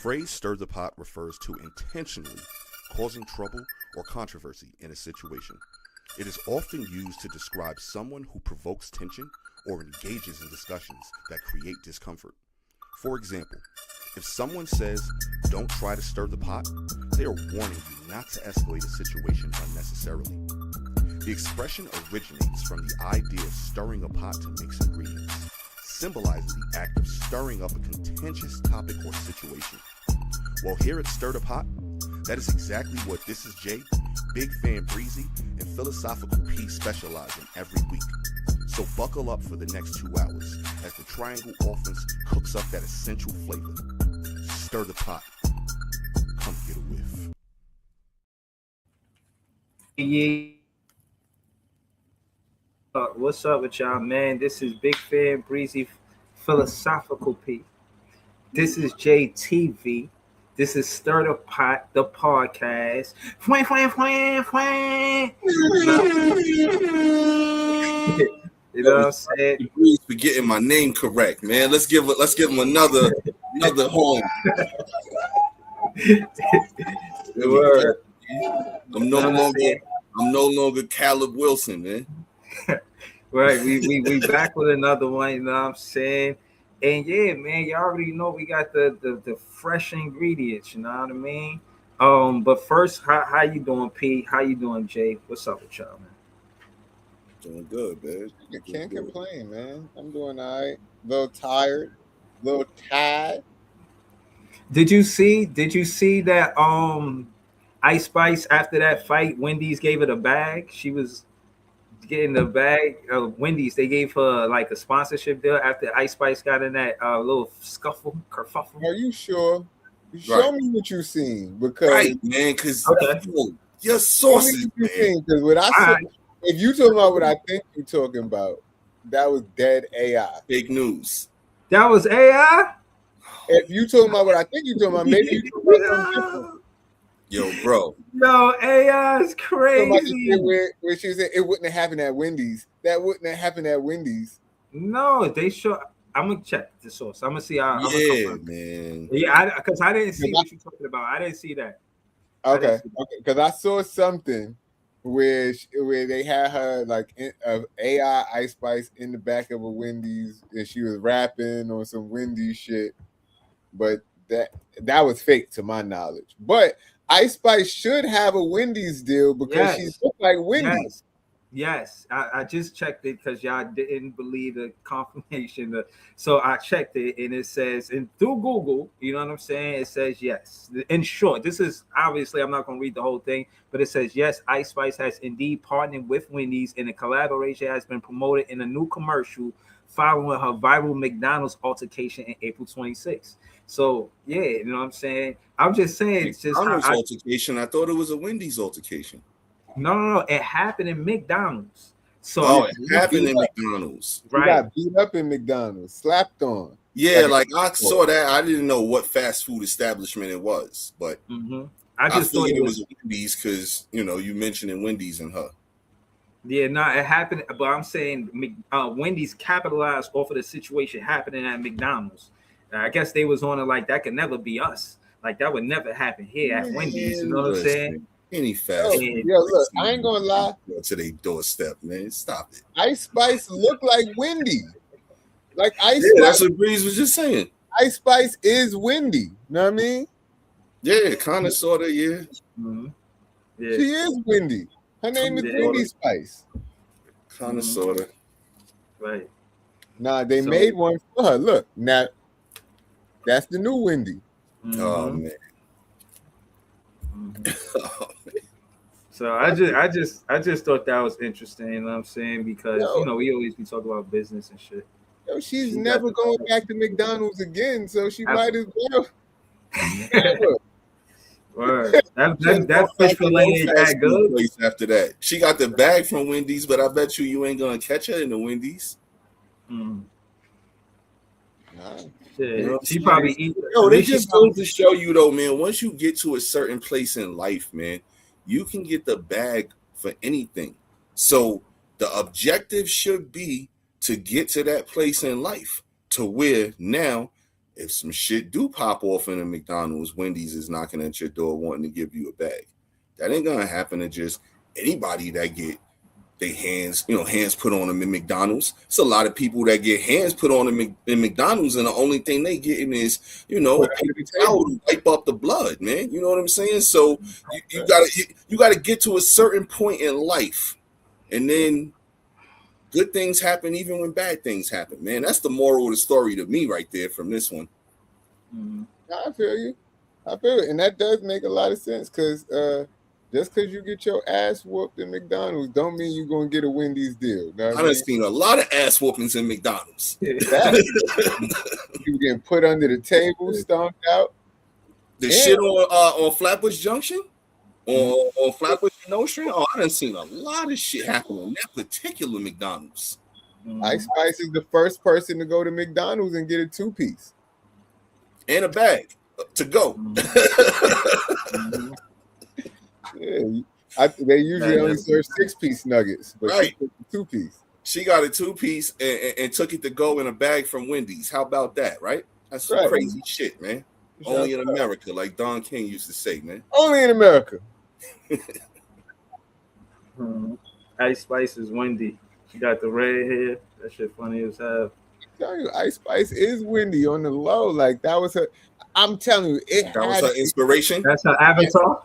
phrase stir the pot refers to intentionally causing trouble or controversy in a situation. It is often used to describe someone who provokes tension or engages in discussions that create discomfort. For example, if someone says, "Don't try to stir the pot," they are warning you not to escalate a situation unnecessarily. The expression originates from the idea of stirring a pot to mix ingredients, symbolizing the act of stirring up a contentious topic or situation. Well, here at Stir the Pot, that is exactly what This Is Jay, Big Fan Breezy, and Philosophical P specialize in every week. So buckle up for the next 2 hours as the Triangle Offense cooks up that essential flavor. Stir the pot. Come get a whiff. Yeah. What's up with y'all, man? This is Big Fan Breezy, Philosophical P. This is JTV. This is Stir the Pot, the podcast. Fwang, fwang, fwang, fwang. You know what I'm saying? For getting my name correct, man. Let's give him another horn. Word. I'm no longer Caleb Wilson, man. Right, we back with another one, you know what I'm saying? And yeah, man, you already know we got the fresh ingredients, you know what I mean? But first, how you doing, P? How you doing, Jay? What's up with y'all, man? Doing good, man. I can't complain, man. I'm doing all right. A little tired, a little tired. Did you see that Ice Spice after that fight, Wendy's gave her the bag? She was getting the bag of Wendy's. They gave her like a sponsorship deal after Ice Spice got in that little kerfuffle. Are you sure? Show me what you seen, because right, man. Because your sources, man. Because what I said, if you talking about what I think you're talking about, that was dead AI. Fake news. That was AI. If you talking about what I think you're talking about, maybe you talking about something different. Yo, bro. No, AI is crazy. Where she said it wouldn't have happened at Wendy's. That wouldn't have happened at Wendy's. No, they show. I'm gonna check the source. I'm gonna see how. Man. Yeah, because I didn't see what you're talking about. I didn't see that. Okay. Because I saw something where they had her like AI Ice Spice in the back of a Wendy's, and she was rapping on some Wendy's shit. But that was fake to my knowledge. But Ice Spice should have a Wendy's deal because she looks like Wendy's. Yes. I just checked it because y'all didn't believe the confirmation. So I checked it, and it says, and through Google, you know what I'm saying? It says yes. In short, this is obviously, I'm not going to read the whole thing, but it says yes, Ice Spice has indeed partnered with Wendy's, and the collaboration has been promoted in a new commercial following her viral McDonald's altercation in April 26th. So yeah, you know what I'm saying? I'm just saying, it's just altercation. I thought it was a Wendy's altercation. No. It happened in McDonald's. So it happened in McDonald's. Right. You got beat up in McDonald's, slapped on. Yeah, like I saw that. I didn't know what fast food establishment it was, but I just thought it was Wendy's because you mentioned Wendy's and her. Yeah, no, it happened. But I'm saying Wendy's capitalized off of the situation happening at McDonald's. I guess they was on it like that could never be us. Like that would never happen here at Wendy's. You know what I'm saying? Any fast food. Yo, look, I ain't gonna lie. Go to their doorstep, man. Stop it. Ice Spice look like Wendy. Like Ice Spice. That's what Breeze was just saying. Ice Spice is Wendy. You know what I mean? Yeah, kind of, sort of, yeah. Mm-hmm. Yeah. She is Wendy. Her name is Wendy Spice. Kind of, sort of. Right. Nah, they made one for her. Look, now that's the new Wendy. Mm-hmm. Oh man. Oh, man. So I just thought that was interesting, you know what I'm saying? Because we always be talking about business and shit. Yo, she's never going back to McDonald's again, so she might as well. Word. That fish fillet ain't that good. After that, she got the bag from Wendy's, but I bet you ain't gonna catch her in the Wendy's. Mm. Nah. Shit. She probably eat. Yo, they just go to show you though, man. Once you get to a certain place in life, man, you can get the bag for anything. So the objective should be to get to that place in life to where now if some shit do pop off in a McDonald's, Wendy's is knocking at your door wanting to give you a bag. That ain't gonna happen to just anybody that get their hands put on them in McDonald's. It's a lot of people that get hands put on them in McDonald's, and the only thing they getting is, a paper towel to wipe up the blood, man. You know what I'm saying? So you gotta get to a certain point in life, and then good things happen even when bad things happen, man. That's the moral of the story to me right there from this one. I feel you. And that does make a lot of sense, because just because you get your ass whooped in McDonald's don't mean you're going to get a Wendy's deal. I done seen a lot of ass whoopings in McDonald's. You getting put under the table, stomped out. The shit on Flatbush Junction? On Flatbush Nostrand? Oh, I done seen a lot of shit happen on that particular McDonald's. Ice Spice is the first person to go to McDonald's and get a 2-piece. And a bag to go. Yeah, they usually only serve 6-piece nuggets, but right. She took a 2-piece. She got a 2-piece and took it to go in a bag from Wendy's. How about that, right? That's some crazy shit, man. Only in America, like Don King used to say, man. Only in America. Ice Spice is Wendy. She got the red hair. That shit funny as hell. I'm telling you, Ice Spice is Wendy on the low. Like, that was her. I'm telling you, that was her inspiration. That's her avatar.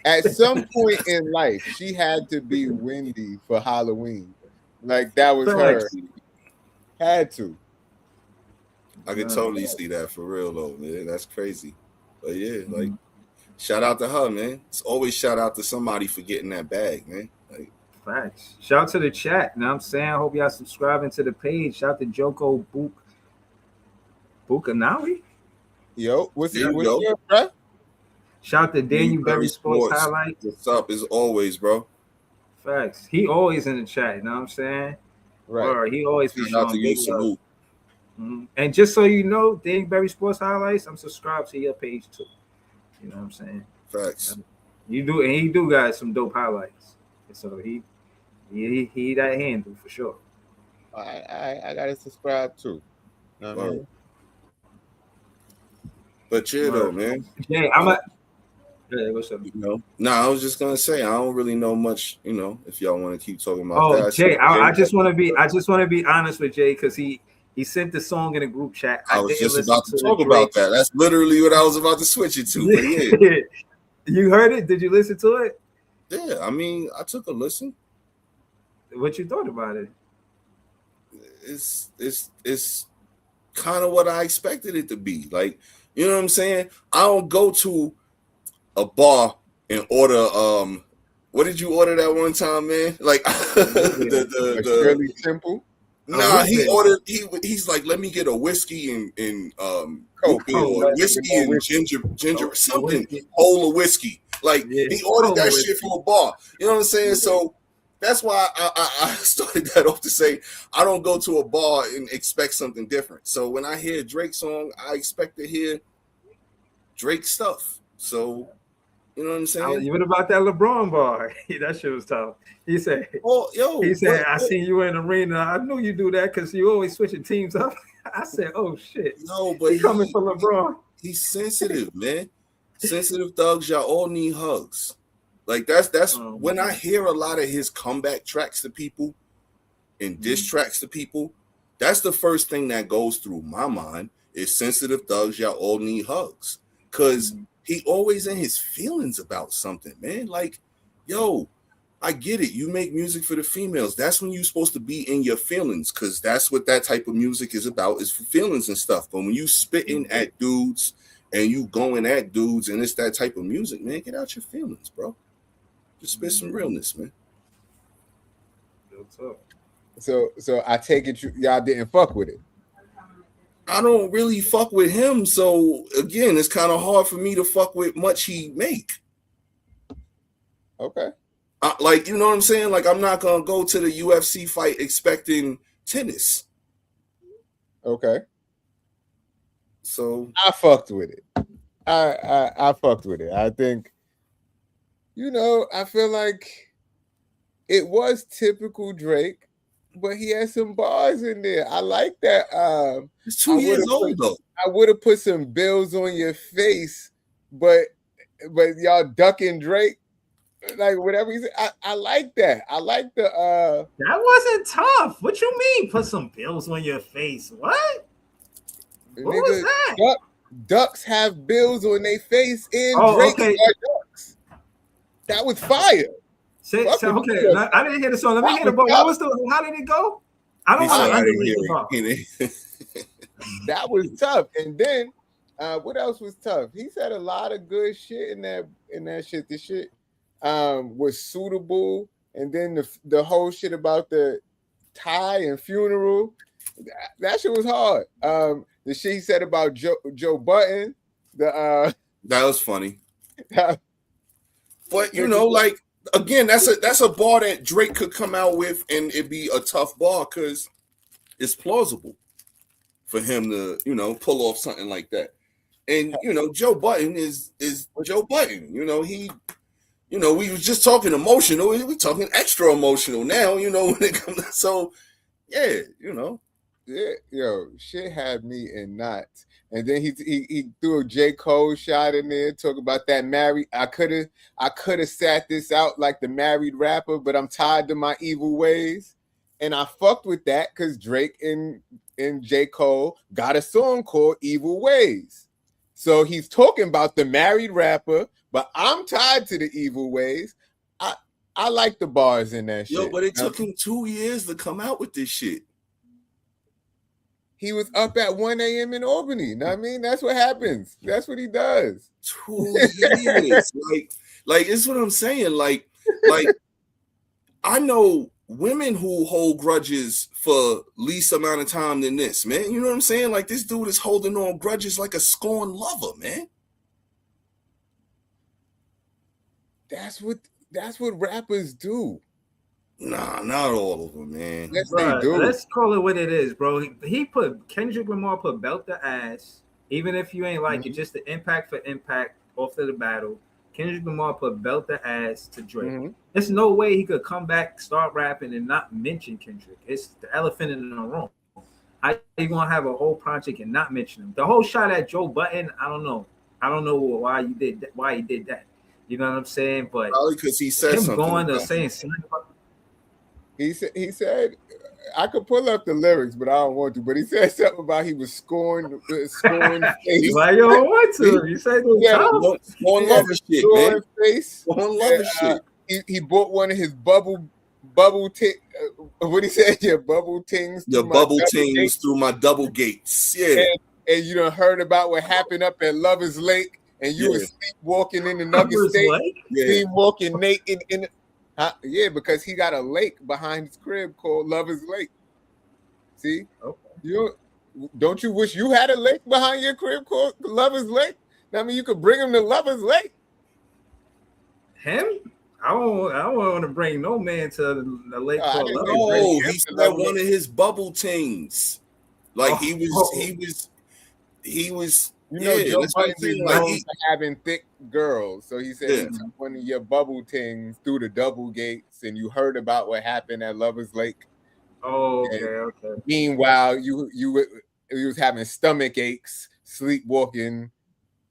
At some point in life, she had to be Wendy for Halloween. Like, that was her. Had to. I could totally see that for real, though, man. That's crazy. But yeah, like, shout out to her, man. It's always shout out to somebody for getting that bag, man. Like, facts. Shout out to the chat. You know what I'm saying? I hope y'all subscribing to the page. Shout out to Joko Bukanawi. Yo, what's your bro? Shout out to Daniel Berry Sports Highlights. What's up as always, bro? Facts. He always in the chat, you know what I'm saying? Right. Or he always be Shout out to you, showing salute. And just so you know, Daniel Berry Sports Highlights, I'm subscribed to your page too. You know what I'm saying? Facts. You do, and he do got some dope highlights. So he that handle for sure. I gotta subscribe too. You know what I mean? But yeah, though, man. Yeah, what's up? I was just gonna say I don't really know much. If y'all want to keep talking about that. Jay, I just want to be honest with Jay, because he sent the song in a group chat. I was just about to talk about that. That's literally what I was about to switch it to. But yeah. You heard it? Did you listen to it? Yeah, I mean, I took a listen. What you thought about it? It's kind of what I expected it to be. Like, you know what I'm saying? I don't go to a bar and order what did you order that one time, man? Like the Shirley Temple. Nah, he's like, let me get a whiskey and or whiskey and ginger something whole of whiskey. Like, he ordered that shit from a bar. You know what I'm saying? So that's why I started that off to say I don't go to a bar and expect something different. So when I hear Drake's song, I expect to hear Drake stuff. So, you know what I'm saying? What about that LeBron bar? That shit was tough. He said, I seen you in the arena. I knew you do that because you always switching teams up. I said, oh shit. No, but he's coming for LeBron. He's sensitive, man. Sensitive thugs, y'all all need hugs. Like, that's when I hear a lot of his comeback tracks to people and diss tracks to people, that's the first thing that goes through my mind is sensitive thugs, y'all all need hugs. Because he always in his feelings about something, man. Like, yo, I get it. You make music for the females. That's when you're supposed to be in your feelings, because that's what that type of music is about, is for feelings and stuff. But when you spitting at dudes and you going at dudes and it's that type of music, man, get out your feelings, bro. Just spit some realness, man. So I take it y'all didn't fuck with it. I don't really fuck with him, so again, it's kind of hard for me to fuck with much he make. Okay. Like, you know what I'm saying? Like, I'm not gonna go to the UFC fight expecting tennis. Okay. So I fucked with it. I fucked with it. I think, I feel like it was typical Drake. but he has some bars in there. I like that. It's 2 years old though. I would have put some bills on your face, but y'all ducking Drake, like whatever he said. I like that. I like the That wasn't tough. What you mean? Put some bills on your face? What? What nigga, was that? Ducks have bills on their face, and Drake okay. are ducks. That was fire. Okay, I didn't hear the song. Let me hear the bar. How did it go? I don't want to underrate the bar. That was tough. And then what else was tough? He said a lot of good shit in that shit. The shit was suitable. And then the whole shit about the tie and funeral, that shit was hard. The shit he said about Joe Button, that was funny. But you know, like again, that's a bar that Drake could come out with and it'd be a tough bar because it's plausible for him to, you know, pull off something like that. And you know, Joe Button is Joe Button. You know, we was just talking emotional. We talking extra emotional now. You know, when it comes to, so yeah, you know, yeah, yo, shit had me in knots. And then he threw a J. Cole shot in there, talk about that married. I could have sat this out like the married rapper, but I'm tired of my evil ways. And I fucked with that because Drake and J. Cole got a song called Evil Ways. So he's talking about the married rapper, but I'm tied to the evil ways. I like the bars in that shit. Yo, but it took him 2 years to come out with this shit. He was up at 1 a.m. in Albany. You know what I mean? That's what happens. That's what he does. 2 years. like it's what I'm saying. Like I know women who hold grudges for least amount of time than this, man. You know what I'm saying? Like this dude is holding on grudges like a scorned lover, man. That's what rappers do. Nah, not all of them, man. Yes, they do. Let's call it what it is, bro. He put Kendrick Lamar put belt the ass, even if you ain't like it, just the impact for impact off of the battle. Kendrick Lamar put belt the ass to Drake. There's no way he could come back, start rapping, and not mention Kendrick. It's the elephant in the room. How you gonna have a whole project and not mention him? The whole shot at Joe Button, I don't know why he did that. You know what I'm saying? But probably because he said him something. Going to saying he said, I could pull up the lyrics, but I don't want to. But he said something about he was scorned face. Why you don't want to? You said scorned lover shit, man. Face. Scorned lover shit. He bought one of his bubble what he said? Your bubble tings. Your bubble tings through my double gates. Yeah. And you done heard about what happened up at Lover's Lake, and you was sleepwalking in another state. Sleepwalking naked in. Yeah, because he got a lake behind his crib called Lover's Lake. See, don't you wish you had a lake behind your crib called Lover's Lake? I mean, you could bring him to Lover's Lake. Him? I don't want to bring no man to the lake called Lover's Lake. No, he said one of his bubble tings. Like he was. You know, Joe Biden is known for having thick girls. So he said one of your bubble tings through the double gates, and you heard about what happened at Lover's Lake. Oh, okay. Meanwhile, you was having stomach aches, sleepwalking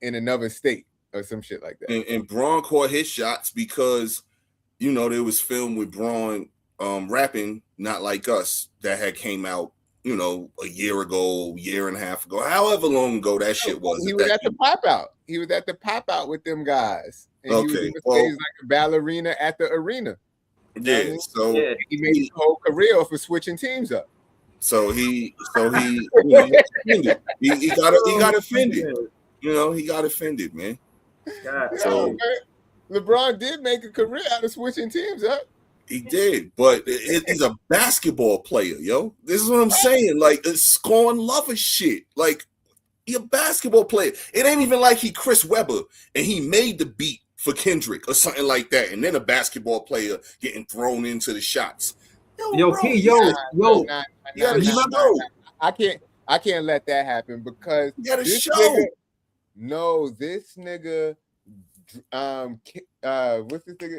in another state or some shit like that. And Braun caught his shots because, you know, there was film with Braun rapping Not Like Us that had came out, you know, a year and a half ago, however long ago that shit was. He was at the pop out. He was at the pop out with them guys. And he was in the stage like a ballerina at the arena. Yeah, so he made his whole career off of switching teams up. So he you know, he got offended. You know, he got offended, man. Man, LeBron did make a career out of switching teams up. He did, but he's a basketball player, yo. This is what I'm saying. Like, it's scorn lover shit. Like, he a basketball player. It ain't even like he Chris Webber and he made the beat for Kendrick or something like that, and then a basketball player getting thrown into the shots. I can't let that happen because this nigga, what's this nigga?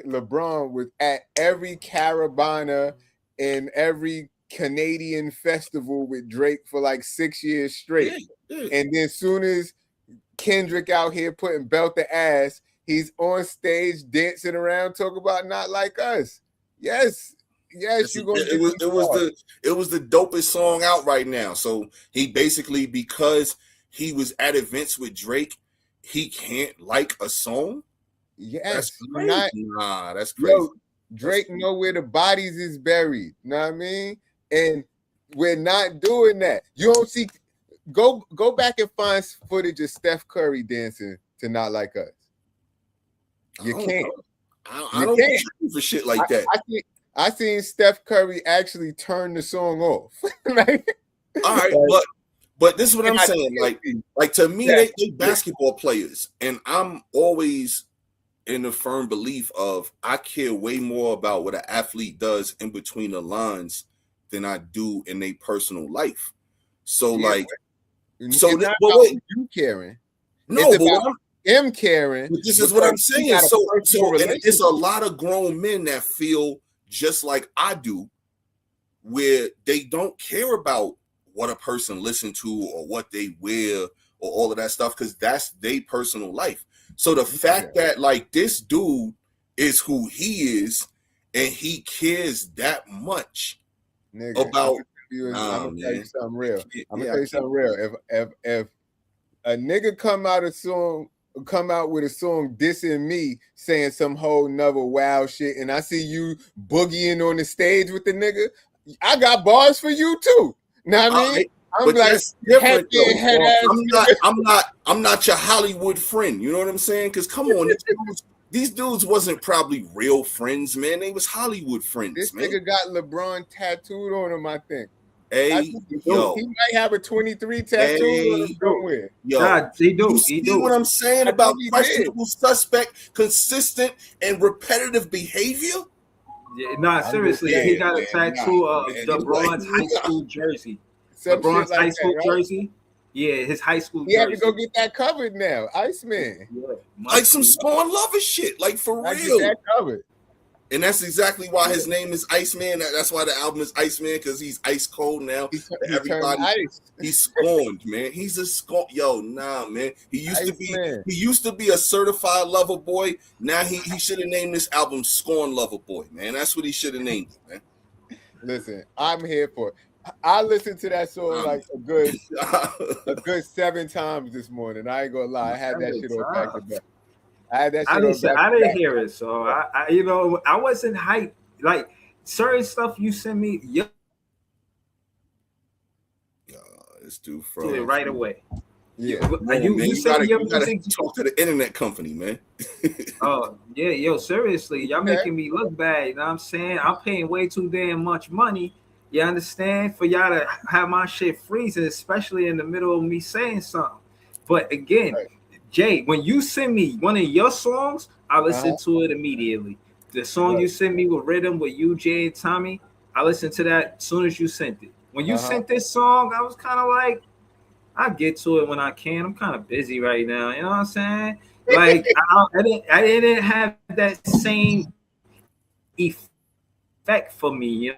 LeBron was at every Caravana and every Canadian festival with Drake for like 6 years straight. And then soon as Kendrick out here putting belt the ass, he's on stage dancing around, talking about Not Like Us. Yes, you're gonna it was the dopest song out right now. So he basically, because he was at events with Drake, he can't like a song. Yes, that's crazy. Yo, Drake know where the bodies is buried. Know what I mean? And we're not doing that. You don't see. Go back and find footage of Steph Curry dancing to Not Like Us. You can't. I don't can't for shit like that. I seen Steph Curry actually turn the song off. Like, all right, but this is what I'm saying. Like to me, they basketball players, and I'm always in the firm belief of I care way more about what an athlete does in between the lines than I do in their personal life. So you caring? No, it's about him caring. This is what I'm saying. So and it's a lot of grown men that feel just like I do, where they don't care about what a person listens to or what they wear or all of that stuff, because that's their personal life. So the fact that like this dude is who he is and he cares that much about. I'm gonna tell you something real. If a nigga come out with a song dissing me, saying some whole nother wild shit, and I see you boogieing on the stage with the nigga, I got bars for you too. Know what I mean? I'm like, I'm not your Hollywood friend. You know what I'm saying? Because come on, these dudes wasn't probably real friends, man. They was Hollywood friends. This man. Nigga got LeBron tattooed on him, I think. Hey, yo, he might have a 23 tattoo on him somewhere. Yo, you see what I'm saying about questionable suspect, consistent and repetitive behavior? Yeah, seriously, he got a tattoo of LeBron's high school jersey. LeBron's high school jersey. Yeah, his high school jersey. He had to go get that covered now. Iceman. Yeah, like some Scorn Lover shit, like for real. Get that covered. And that's exactly why his name is Iceman. That's why the album is Iceman, because he's ice cold now. Everybody, he's scorned, man. He's a scorn. Yo, nah, man. He used to be a certified lover boy. Now he should have named this album Scorn Lover Boy, man. That's what he should have named it, man. Listen, I'm here for it. I listened to that song like a good 7 times this morning. I ain't gonna lie. I had that shit on back to back. I didn't hear it, so I wasn't hyped. Like certain stuff you send me, this dude from it right away. Yeah, you gotta talk to the internet company, man. Oh yeah, seriously, y'all making me look bad. You know what I'm saying? I'm paying way too damn much money. You understand? For y'all to have my shit freezing, especially in the middle of me saying something. But again. Right. Jay, when you send me one of your songs, I listen to it immediately. The song you sent me with Rhythm with you, Jay and Tommy, I listened to that as soon as you sent it. When you sent this song, I was kind of like, I'll get to it when I can. I'm kind of busy right now. You know what I'm saying? Like, I didn't have that same effect for me. You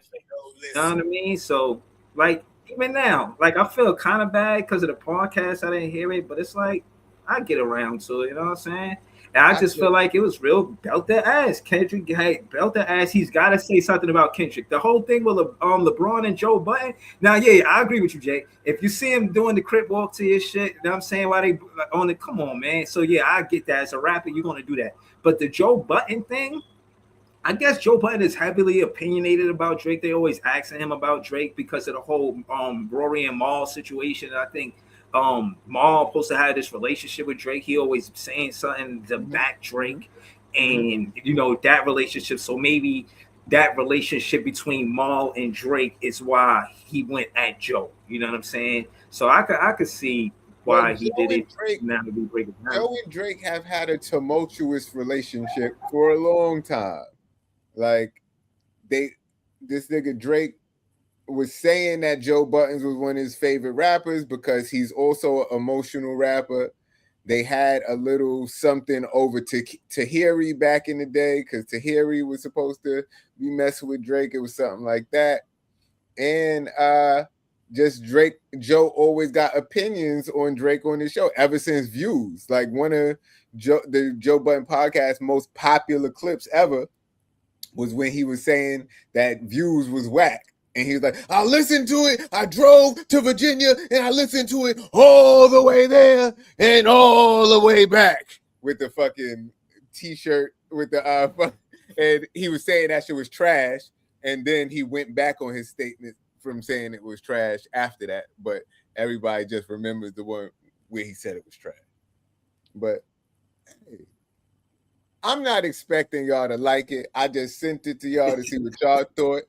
know what I mean? So, like, even now, like, I feel kind of bad because of the podcast. I didn't hear it, but it's like, I get around to it, you know what I'm saying? And I just feel like it was real belt that ass. Kendrick, hey, belt that ass. He's got to say something about Kendrick. The whole thing with LeBron and Joe Budden. Now, yeah, I agree with you, Jay. If you see him doing the crip walk to his shit, you know what I'm saying? Why they on it? Come on, man. So, yeah, I get that. As a rapper, you're going to do that. But the Joe Budden thing, I guess Joe Budden is heavily opinionated about Drake. They always asking him about Drake because of the whole Rory and Mal situation. I think Mal supposed to have this relationship with Drake. He always saying something to back Drake, and that relationship. So maybe that relationship between Mal and Drake is why he went at Joe. You know what I'm saying? So I could see why he did it. Joe and Drake have had a tumultuous relationship for a long time. Like this nigga Drake was saying that Joe Buttons was one of his favorite rappers because he's also an emotional rapper. They had a little something over to Tahiri back in the day because Tahiri was supposed to be messing with Drake. It was something like that. and just Drake. Joe always got opinions on Drake on his show ever since Views. Like one of the Joe Budden podcast most popular clips ever was when he was saying that Views was whack. And he was like, I listened to it. I drove to Virginia and I listened to it all the way there and all the way back with the fucking t-shirt with the and he was saying that shit was trash. And then he went back on his statement from saying it was trash after that. But everybody just remembers the one where he said it was trash. But hey, I'm not expecting y'all to like it. I just sent it to y'all to see what y'all thought.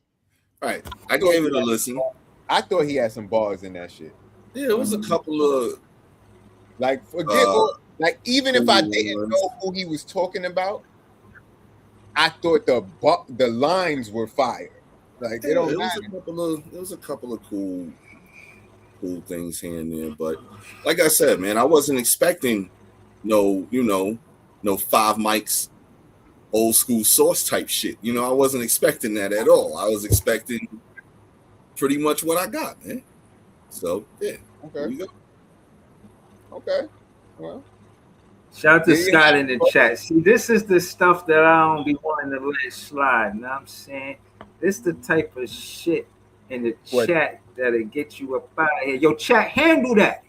All right, I gave it a listen. I thought he had some bars in that shit. Yeah, it was a couple of like like even if I didn't know who he was talking about, I thought the lines were fire. Like they don't matter. There was a couple of cool things here and there, but like I said, man, I wasn't expecting no 5 mics. Old school Source type shit. I wasn't expecting that at all. I was expecting pretty much what I got, man. So, yeah. Okay. Here we go. Okay. Well. Shout out to Scott in the chat. See, this is the stuff that I don't be wanting to let slide. You know what I'm saying? This the type of shit in the chat that'll get you up out of here. Yo, chat, handle that.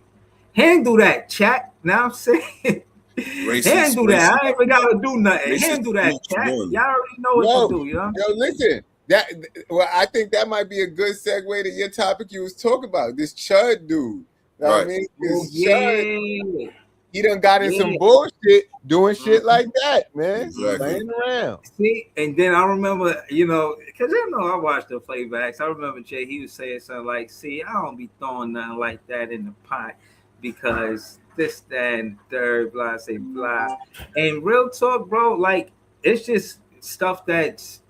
Handle that, chat. Now I'm saying. Handle that. I ain't even gotta do nothing. Handle that, chat. Y'all already know what to do, you know? Yo, listen. I think that might be a good segue to your topic you was talking about. This Chud dude. You know what I mean? Chud, he done got in some bullshit doing shit like that, man. Exactly. Playing around. See, and then I remember, because I watched the playbacks. I remember Jay, he was saying something like, see, I don't be throwing nothing like that in the pot because this, that, and third, blah, say blah. And real talk, bro, like, it's just stuff that's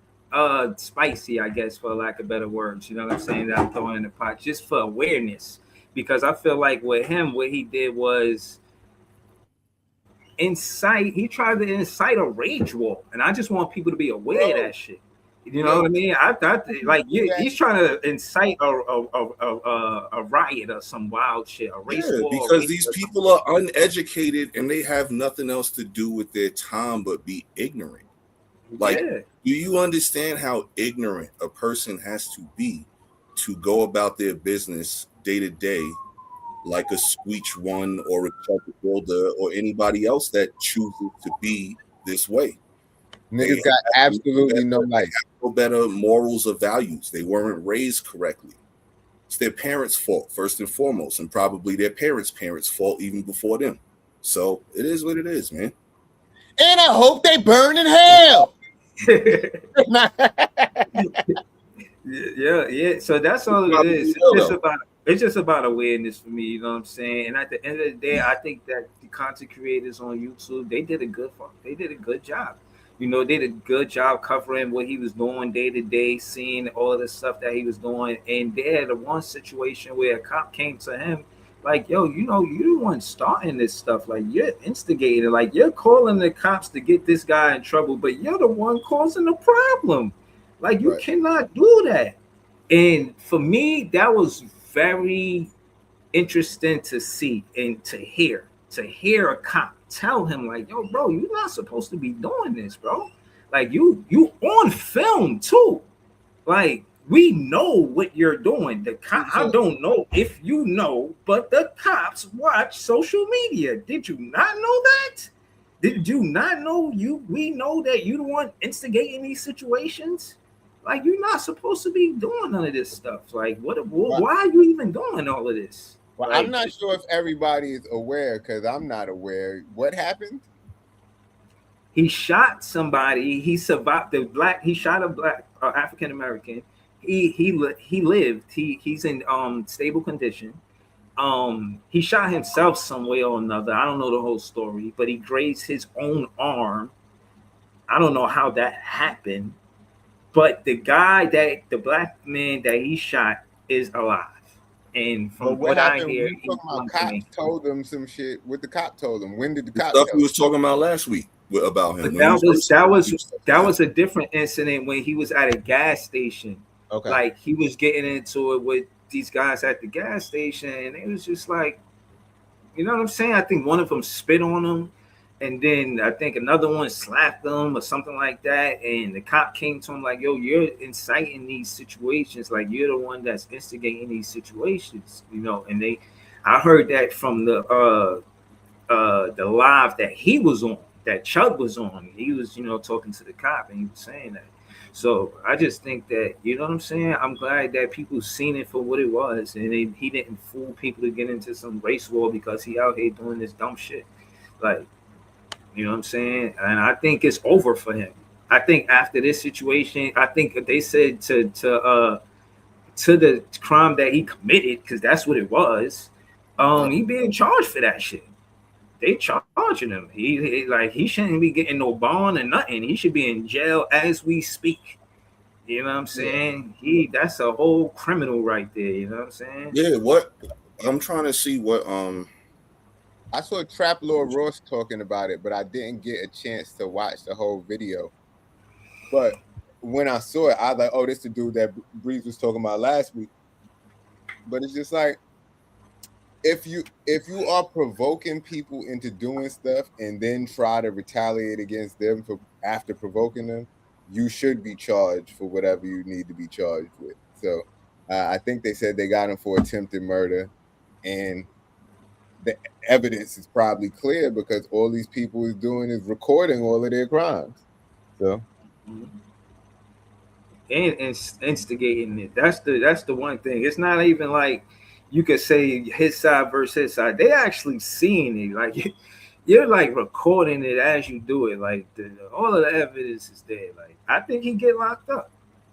spicy, I guess, for lack of better words. You know what I'm saying? That I'm throwing in the pot just for awareness. Because I feel like with him, what he did was he tried to incite a rage war. And I just want people to be aware of that shit. You know what I mean? I thought he's trying to incite a riot or some wild shit, a race war. Because these people are uneducated and they have nothing else to do with their time but be ignorant. Like, do you understand how ignorant a person has to be to go about their business day to day, like a Squeech One or a Chuck Builder or anybody else that chooses to be this way? Niggas got absolutely no life. No better morals or values. They weren't raised correctly. It's their parents' fault, first and foremost, and probably their parents' fault even before them. So it is what it is, man. And I hope they burn in hell. Yeah. So that's all it is. It's just about awareness for me. You know what I'm saying? And at the end of the day, I think that the content creators on YouTube, they did a good job. They did a good job covering what he was doing day to day, seeing all of the stuff that he was doing. And they had one situation where a cop came to him like, yo, you the one starting this stuff. Like, you're instigating. Like, you're calling the cops to get this guy in trouble, but you're the one causing the problem. Like, you cannot do that. And for me, that was very interesting to see and to hear a cop tell him like, yo, bro, you're not supposed to be doing this, bro. Like, you on film too. Like, we know what you're doing. The cop, I don't know if you know, but the cops watch social media. Did you not know that? Did you not know we know that you the one instigating these situations? Like, you're not supposed to be doing none of this stuff. Like, why are you even doing all of this? Well, I'm not sure if everybody is aware because I'm not aware. What happened? He shot somebody. He survived. He shot a black African American. He lived. He's in stable condition. He shot himself some way or another. I don't know the whole story, but he grazed his own arm. I don't know how that happened, but the black man that he shot is alive. And from what I hear, cop told him some shit. What the cop told him? When did the cop? Stuff we was talking about last week about him. That was a different incident when he was at a gas station. Okay. Like he was getting into it with these guys at the gas station, and it was just like, you know what I'm saying? I think one of them spit on him, and then I think another one slapped him or something like that. And the cop came to him like, "Yo, you're inciting these situations. Like you're the one that's instigating these situations." You know, and I heard that from the live that he was on, that Chuck was on. He was, talking to the cop, and he was saying that. So I just think that, you know what I'm saying? I'm glad that people seen it for what it was, and he didn't fool people to get into some race war because he out here doing this dumb shit. Like, you know what I'm saying? And I think it's over for him. I think after this situation, I think they said to the crime that he committed, because that's what it was. He being charged for that shit. They charging him. He shouldn't be getting no bond or nothing. He should be in jail as we speak. You know what I'm saying? That's a whole criminal right there. You know what I'm saying? Yeah. What I'm trying to see what I saw Trap Lord Ross talking about it, but I didn't get a chance to watch the whole video. But when I saw it, I was like, "Oh, this is the dude that Breeze was talking about last week." But it's just like, if you are provoking people into doing stuff and then try to retaliate against them for after provoking them, you should be charged for whatever you need to be charged with. So I think they said they got him for attempted murder, and the evidence is probably clear because all these people is doing is recording all of their crimes. So and instigating it. That's the one thing. It's not even like you could say his side versus his side. They actually seeing it. Like you're like recording it as you do it. Like all of the evidence is there. Like I think he get locked up.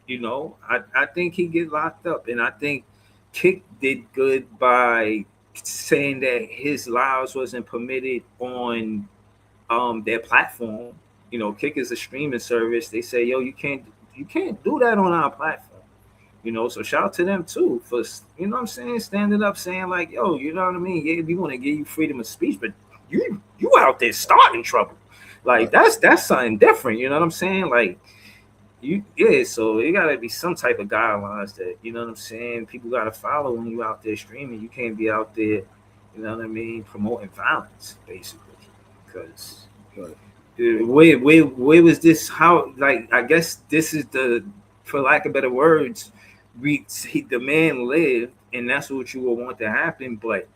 I think he get locked up, and I think Kick did good by saying that his lives wasn't permitted on their platform. Kick is a streaming service. They say, yo, you can't do that on our platform. So shout out to them too for, what I'm saying, standing up saying like, yo, you know what I mean? Yeah, we want to give you freedom of speech, but you out there starting trouble. Like that's something different, you know what I'm saying? Like so it gotta be some type of guidelines that, you know what I'm saying, people gotta follow when you out there streaming. You can't be out there, you know what I mean, promoting violence, basically. Because where was this? How, like, I guess this is for lack of better words, the man lived, and that's what you would want to happen. But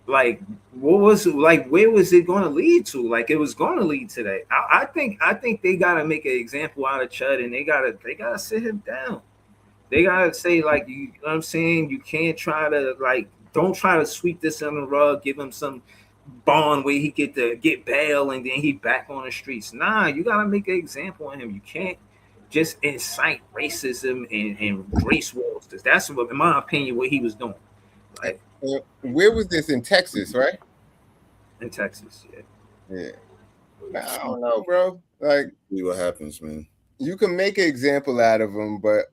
like, what was like? Where was it going to lead to? Like, it was going to lead to that. I think they gotta make an example out of Chud, and they gotta sit him down. They gotta say like, you know what I'm saying? You can't try to don't try to sweep this under the rug. Give him some bond where he get bail and then he back on the streets. Nah, you gotta make an example of him. You can't just incite racism and race wars. That's what, in my opinion, what he was doing. Like, where was this? In Texas, right? In Texas, yeah. I don't know, bro. Like, see what happens, man. You can make an example out of them, but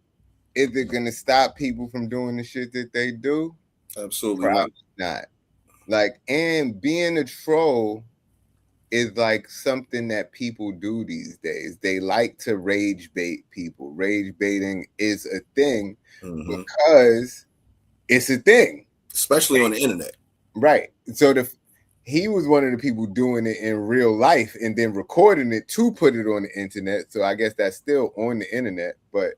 is it gonna stop people from doing the shit that they do? Absolutely not. Like, and being a troll is like something that people do these days. They like to rage bait people. Rage baiting is a thing because it's a thing, especially on the internet. Right. So he was one of the people doing it in real life and then recording it to put it on the internet. So I guess that's still on the internet, but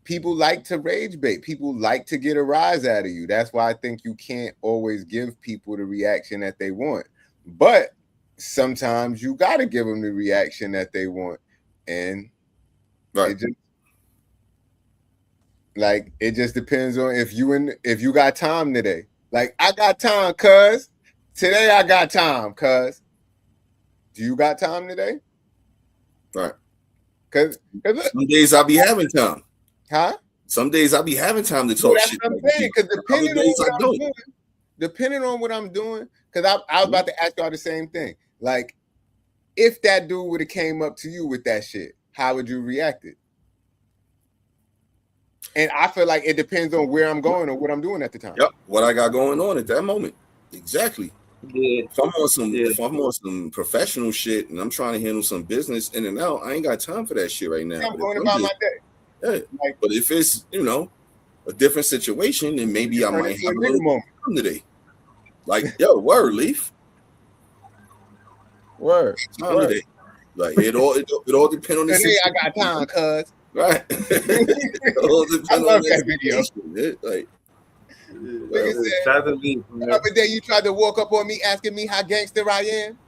people like to rage bait. People like to get a rise out of you. That's why I think you can't always give people the reaction that they want. But sometimes you got to give them the reaction that they want. And it just depends on if you got time today. Like, I got time, cuz. Today I got time, cuz. Do you got time today? Right. Cause some days I'll be having time. Huh? Some days I'll be having time to talk shit. That's what I'm saying, because depending on what I'm doing, because I was about to ask y'all the same thing. Like, if that dude would have came up to you with that shit, how would you react it? And I feel like it depends on where I'm going or what I'm doing at the time. Yep, what I got going on at that moment. Exactly. Yeah. If I'm on some professional shit and I'm trying to handle some business in and out, I ain't got time for that shit right now. I'm going about my day. Yeah. But if it's, a different situation, then maybe I might have a little more fun today. Like, yo, word, Leaf. Word. Today. Like, it all depends on the Today situation. I got time, cuz. Right. It all depends I love on that video. Like, Nigga said, the other day you tried to walk up on me asking me how gangster I am.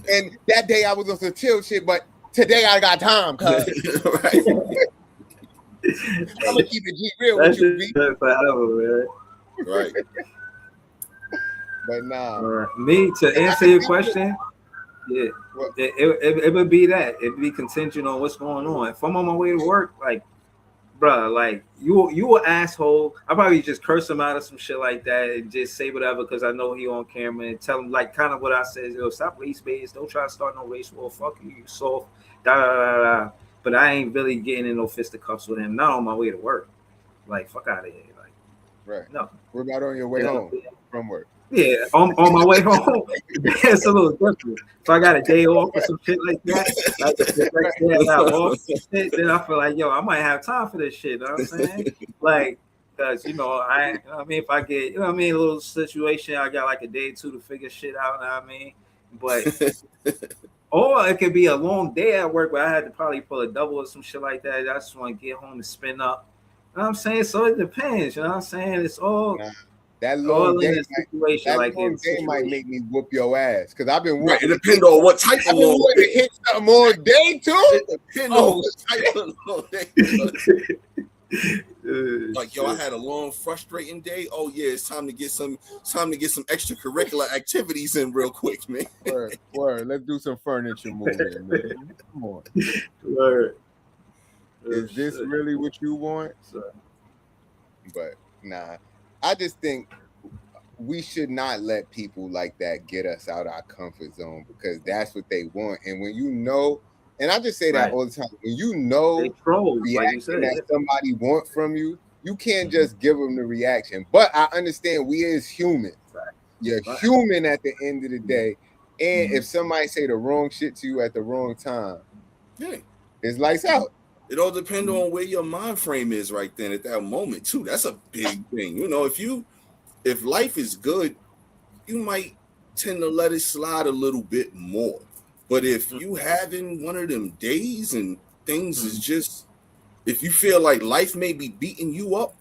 And that day I was on some chill shit, but today I got time, cuz. Right. I'm gonna keep it G real with you, B. Forever, man. Right. But nah. Me, to answer your question, yeah, it would be that. It'd be contingent on what's going on. If I'm on my way to work, like, bruh, like you an asshole. I probably just curse him out of some shit like that and just say whatever because I know he on camera and tell him like kind of what I said. Yo, stop race base. Don't try to start no race war. Fuck you, you soft. Da da da da. But I ain't really getting in no fisticuffs with him. Not on my way to work. Like, fuck out of here. Like, right. No. What about on your way home from work? Yeah, on my way home, it's a little different. So I got a day off or some shit like that. Like the next day I got off, then I feel like, yo, I might have time for this shit. You know what I'm saying? Like, because if I get, a little situation, I got like a day or two to figure shit out. You know what I mean? But or it could be a long day at work where I had to probably pull a double or some shit like that. I just want to get home and spin up. You know what I'm saying? So it depends. You know what I'm saying? It's all. That long day, might make me whoop your ass because I've been right. It depends on what type of long day. To hit something all day too. It depends on what type of long day. Like, yo, I had a long, frustrating day. Oh yeah, it's time to get some extracurricular activities in real quick, man. Word. Let's do some furniture moving, man. Come on. Word. Is this really what you want? But nah. I just think we should not let people like that get us out of our comfort zone because that's what they want. And when and I just say that all the time, when the reaction that somebody wants from you, you can't just give them the reaction. But I understand we as humans, you're human at the end of the day. And if somebody say the wrong shit to you at the wrong time, it's lights out. It all depends on where your mind frame is right then at that moment too. That's a big thing. If life is good, you might tend to let it slide a little bit more. But if you having one of them days and things is just, if you feel like life may be beating you up,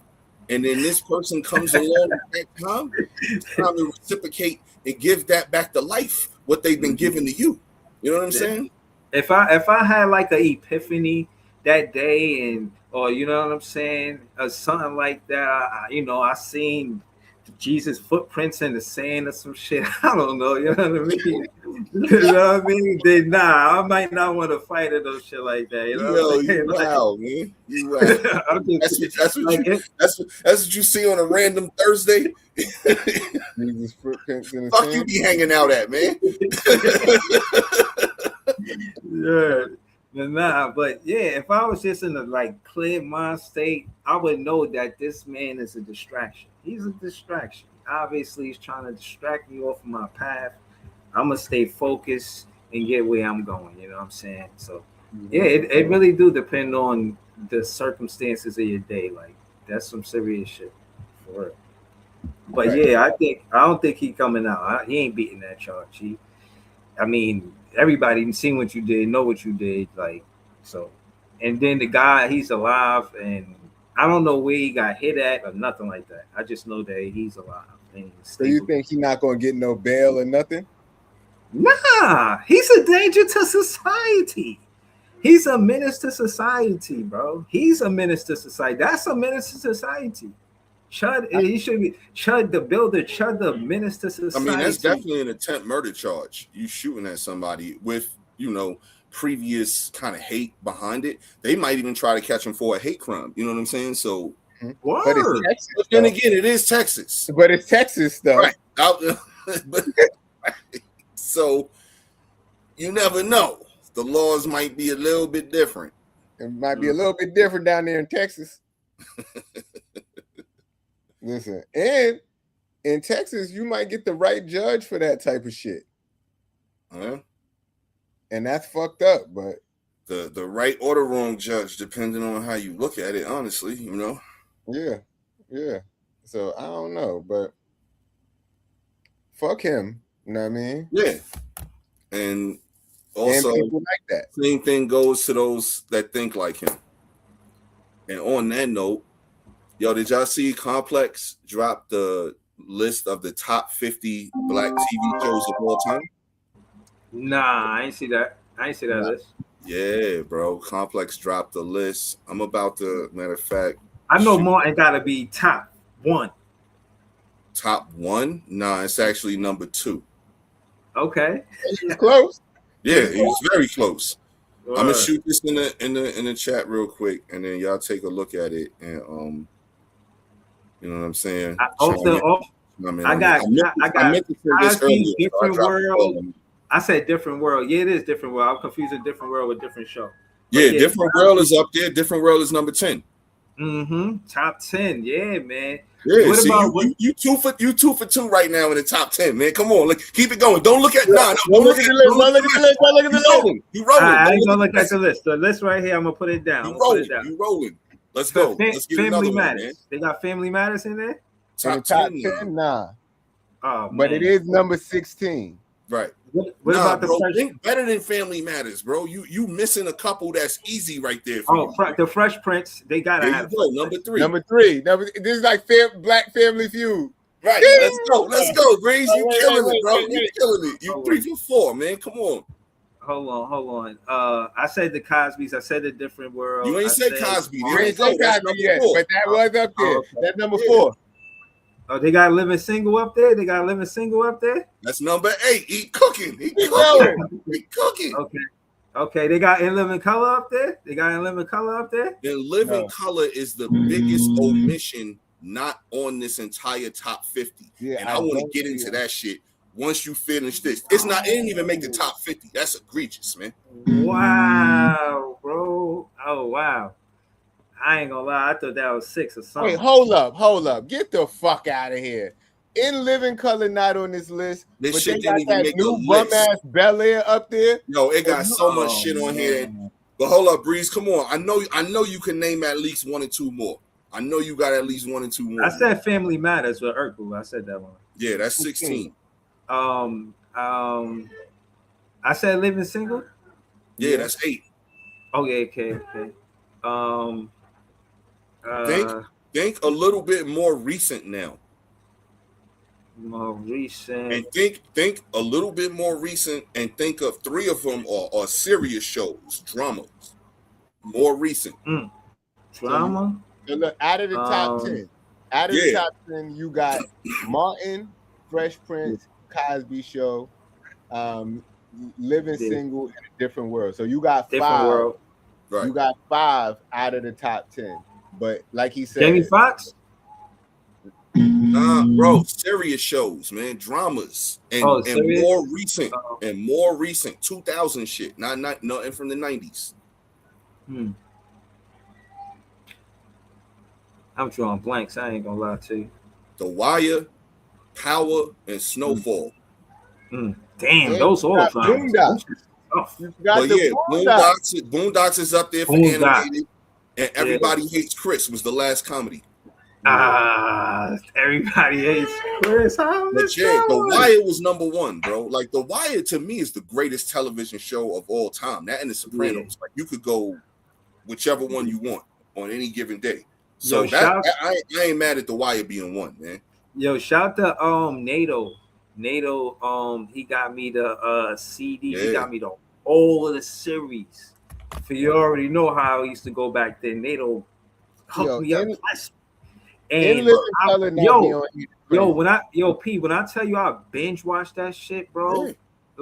and then this person comes along at that time, it's time to reciprocate and give that back to life, what they've been giving to you. You know what I'm saying? If I had like an epiphany that day, or you know what I'm saying, or something like that, I seen Jesus' footprints in the sand or some shit. I don't know, you know what I mean? You know what I mean? Then I might not want to fight or no shit like that. You know what I'm saying? Wow, man. You wow. That's what you see on a random Thursday. Jesus footprints in the Fuck sand. You be hanging out at, man. Yeah. Nah, but yeah, if I was just in a clear mind state, I would know that this man is a distraction. He's a distraction. Obviously, he's trying to distract me off of my path. I'm gonna stay focused and get where I'm going. You know what I'm saying? So yeah, it really do depend on the circumstances of your day. Like that's some serious shit for it. But yeah, I don't think he coming out. He ain't beating that charge. Everybody seen what you did, know what you did, and then the guy, he's alive, and I don't know where he got hit at or nothing like that. I just know that he's alive. So you think he's not gonna get no bail or nothing? Nah, he's a danger to society. He's a menace to society, bro. He's a menace to society. That's a menace to society. Chud, he should be Chud the builder, Chud the menace to society. I mean, that's definitely an attempt murder charge. You shooting at somebody with, previous kind of hate behind it. They might even try to catch him for a hate crime. You know what I'm saying? So, but it's Texas. But then again, it is Texas. But it's Texas, though. Right. So, you never know. The laws might be a little bit different. It might be a little bit different down there in Texas. Listen, and in Texas, you might get the right judge for that type of shit. Uh-huh. And that's fucked up, but the right or the wrong judge, depending on how you look at it. Honestly, you know. Yeah. So I don't know, but fuck him. You know what I mean? Yeah, and also and people like that. Same thing goes to those that think like him. And on that note, yo, did y'all see Complex drop the list of the top 50 black TV shows of all time? Nah, I ain't see that. list. Yeah, bro. Complex dropped the list. I'm about to, matter of fact. I know Martin gotta be top 1. Top 1? Nah, it's actually number 2. Okay. He was close. Yeah, he was very close. Word. I'm gonna shoot this in the chat real quick, and then y'all take a look at it, and you know what I'm saying. I got meant to say this earlier, different world. I said different world. Yeah, it is different world. I'm confusing different world with different show. Yeah, different world is up there. Different world is number 10. Top 10. Yeah, man. Yeah, what about you 2 for 2 right now in the top 10, man. Come on, keep it going. Don't look at don't look at the list. Don't look at the list. You rolling. I ain't gonna look at the list. The list right here, I'm gonna put it down. You rolling. Let's go. Let's get Family Matters. One, man. They got Family Matters in there? Top 10? Nah. Oh, but it is number 16. Right. What about the think better than Family Matters, bro? You missing a couple that's easy right there. The Fresh Prince. They gotta have number 3. Number 3. This is like Black Family Feud. Right. Let's go, Breeze. You killing it, bro. You killing it. You 3 for 4, man. Come on. Hold on. I said the Cosby's. I said the Different World. You ain't said Cosby. You ain't said Cosby yet, but that was up there. Okay. That's number 4. Oh, they got Living Single up there? That's number 8. He cooking. He cooking. Okay. They got In Living Color up there? In Living Color is the biggest omission not on this entire top 50. Yeah, and I want to get into that shit once you finish this. It didn't even make the top 50. That's egregious, man. Wow, bro. Oh, wow. I ain't gonna lie. I thought that was 6 or something. Wait, hold up. Get the fuck out of here. In Living Color not on this list. This but shit they got didn't even that make new the bum list. ass Bel Air up there. Yo, it got so much shit on here. But hold up, Breeze. Come on. I know you can name at least 1 or 2 more. I know you got at least 1 or 2 more. I said Family Matters with Urkel. I said that one. Yeah, that's 16. I said Living Single. Yeah, that's 8. Okay. Think a little bit more recent now. More recent. And think a little bit more recent, and think of 3 of them are serious shows, dramas. More recent. Drama. So look, out of the top 10, the top 10, you got Martin, Fresh Prince, Cosby Show, Living Single, and A Different World. So you got 5. World. Right. You got 5 out of the top 10. But like he said, Jamie Foxx. Nah, bro, serious shows, man, dramas, and more recent, 2000 shit, not nothing from the 90s. I'm drawing blanks. I ain't gonna lie to you. The Wire, Power, and Snowfall. Damn, those all dramas. But yeah, Boondocks is up there for animated, and Everybody Hates Chris was the last comedy. Everybody hates Chris. But yeah, The Wire was number 1, bro. Like The Wire to me is the greatest television show of all time. That and The Sopranos. Like you could go whichever one you want on any given day. So I ain't mad at The Wire being 1, man. Yo, shout to NATO. NATO, he got me the CD. Yeah. He got me all of the series. For you already know how I used to go back then. NATO hooked me up. And when I tell you I binge watched that shit, bro,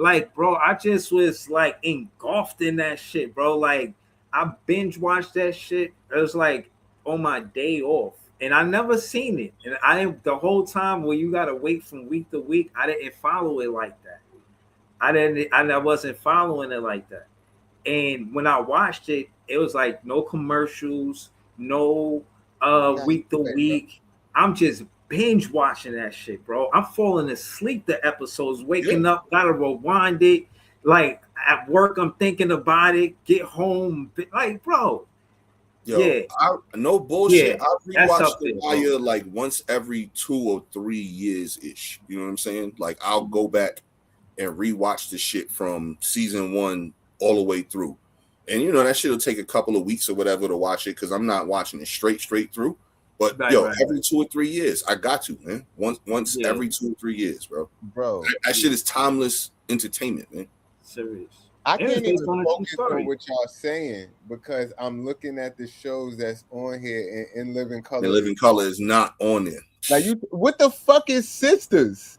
I just was like engulfed in that shit, bro. Like I binge watched that shit. It was like on my day off, and I never seen it. And the whole time where you gotta wait from week to week, I didn't follow it like that. I wasn't following it like that. And when I watched it, it was like no commercials, no week to week. I'm just binge watching that shit, bro. I'm falling asleep the episodes, waking up, gotta rewind it. Like at work, I'm thinking about it. Get home, like, bro. Yo, Yeah, no bullshit. yeah, I that's rewatch up The there, bro. Wire like once every 2 or 3 years ish. You know what I'm saying? Like I'll go back and rewatch the shit from season 1 all the way through. And you know that shit'll take a couple of weeks or whatever to watch it because I'm not watching it straight through. But Right, yo, right, every right. 2 or 3 years, I got to, man. Once Yeah, every 2 or 3 years, bro. Bro, That shit is timeless entertainment, man. serious. I And it's can't based even on a true focus story. on what y'all saying because I'm looking at the shows that's on here in Living And Color. Living Color is not on there. Like what the fuck is Sisters?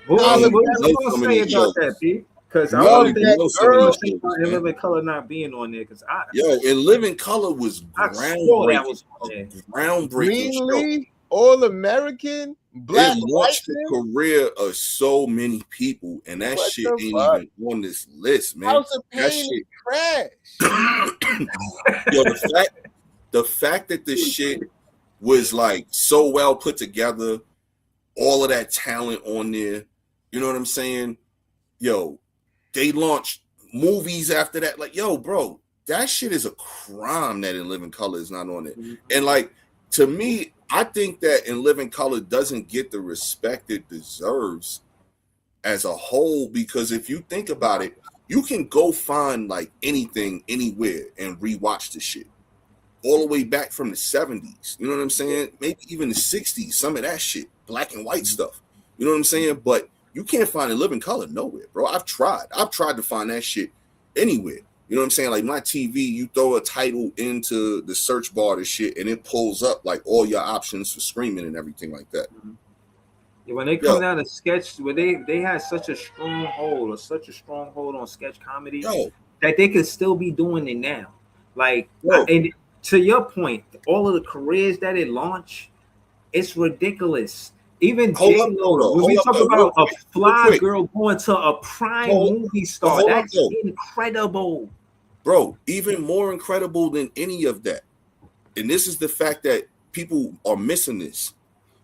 What You you know gonna some of say these about shows. that, B? Because I Love don't think You that know some of girl. these think shows, in man. Living Color not being on there. Because Yo, and Living Color was I swore that was on there. groundbreaking show. Greenlee, All American, Black It launched the Lightning. career of so many people, and that What shit the ain't fuck? even on this list, man. House of That Pain shit. is trash. Yo, the fact that the shit was like so well put together, all of that talent on there, you know what I'm saying? Yo, they launched movies after that. Like, yo, bro, that shit is a crime that In Living Color is not on it. And like, to me, I think that In Living Color doesn't get the respect it deserves as a whole, because if you think about it, you can go find like anything anywhere and rewatch the shit all the way back from the 70s. You know what I'm saying? Maybe even the 60s, some of that shit, black and white stuff. You know what I'm saying? But you can't find In Living Color nowhere, bro. I've tried to find that shit anywhere. You know what I'm saying? Like my TV, you throw a title into the search bar to shit and it pulls up like all your options for streaming and everything like that. Yeah, when they come down to sketch, where they had such a stronghold on sketch comedy that they could still be doing it now. Like, and to your point, all of the careers that it launched, it's ridiculous. Even J-Lo, when we talk about a fly girl going to a prime movie star, that's incredible. Bro, even more incredible than any of that. And this is the fact that people are missing this.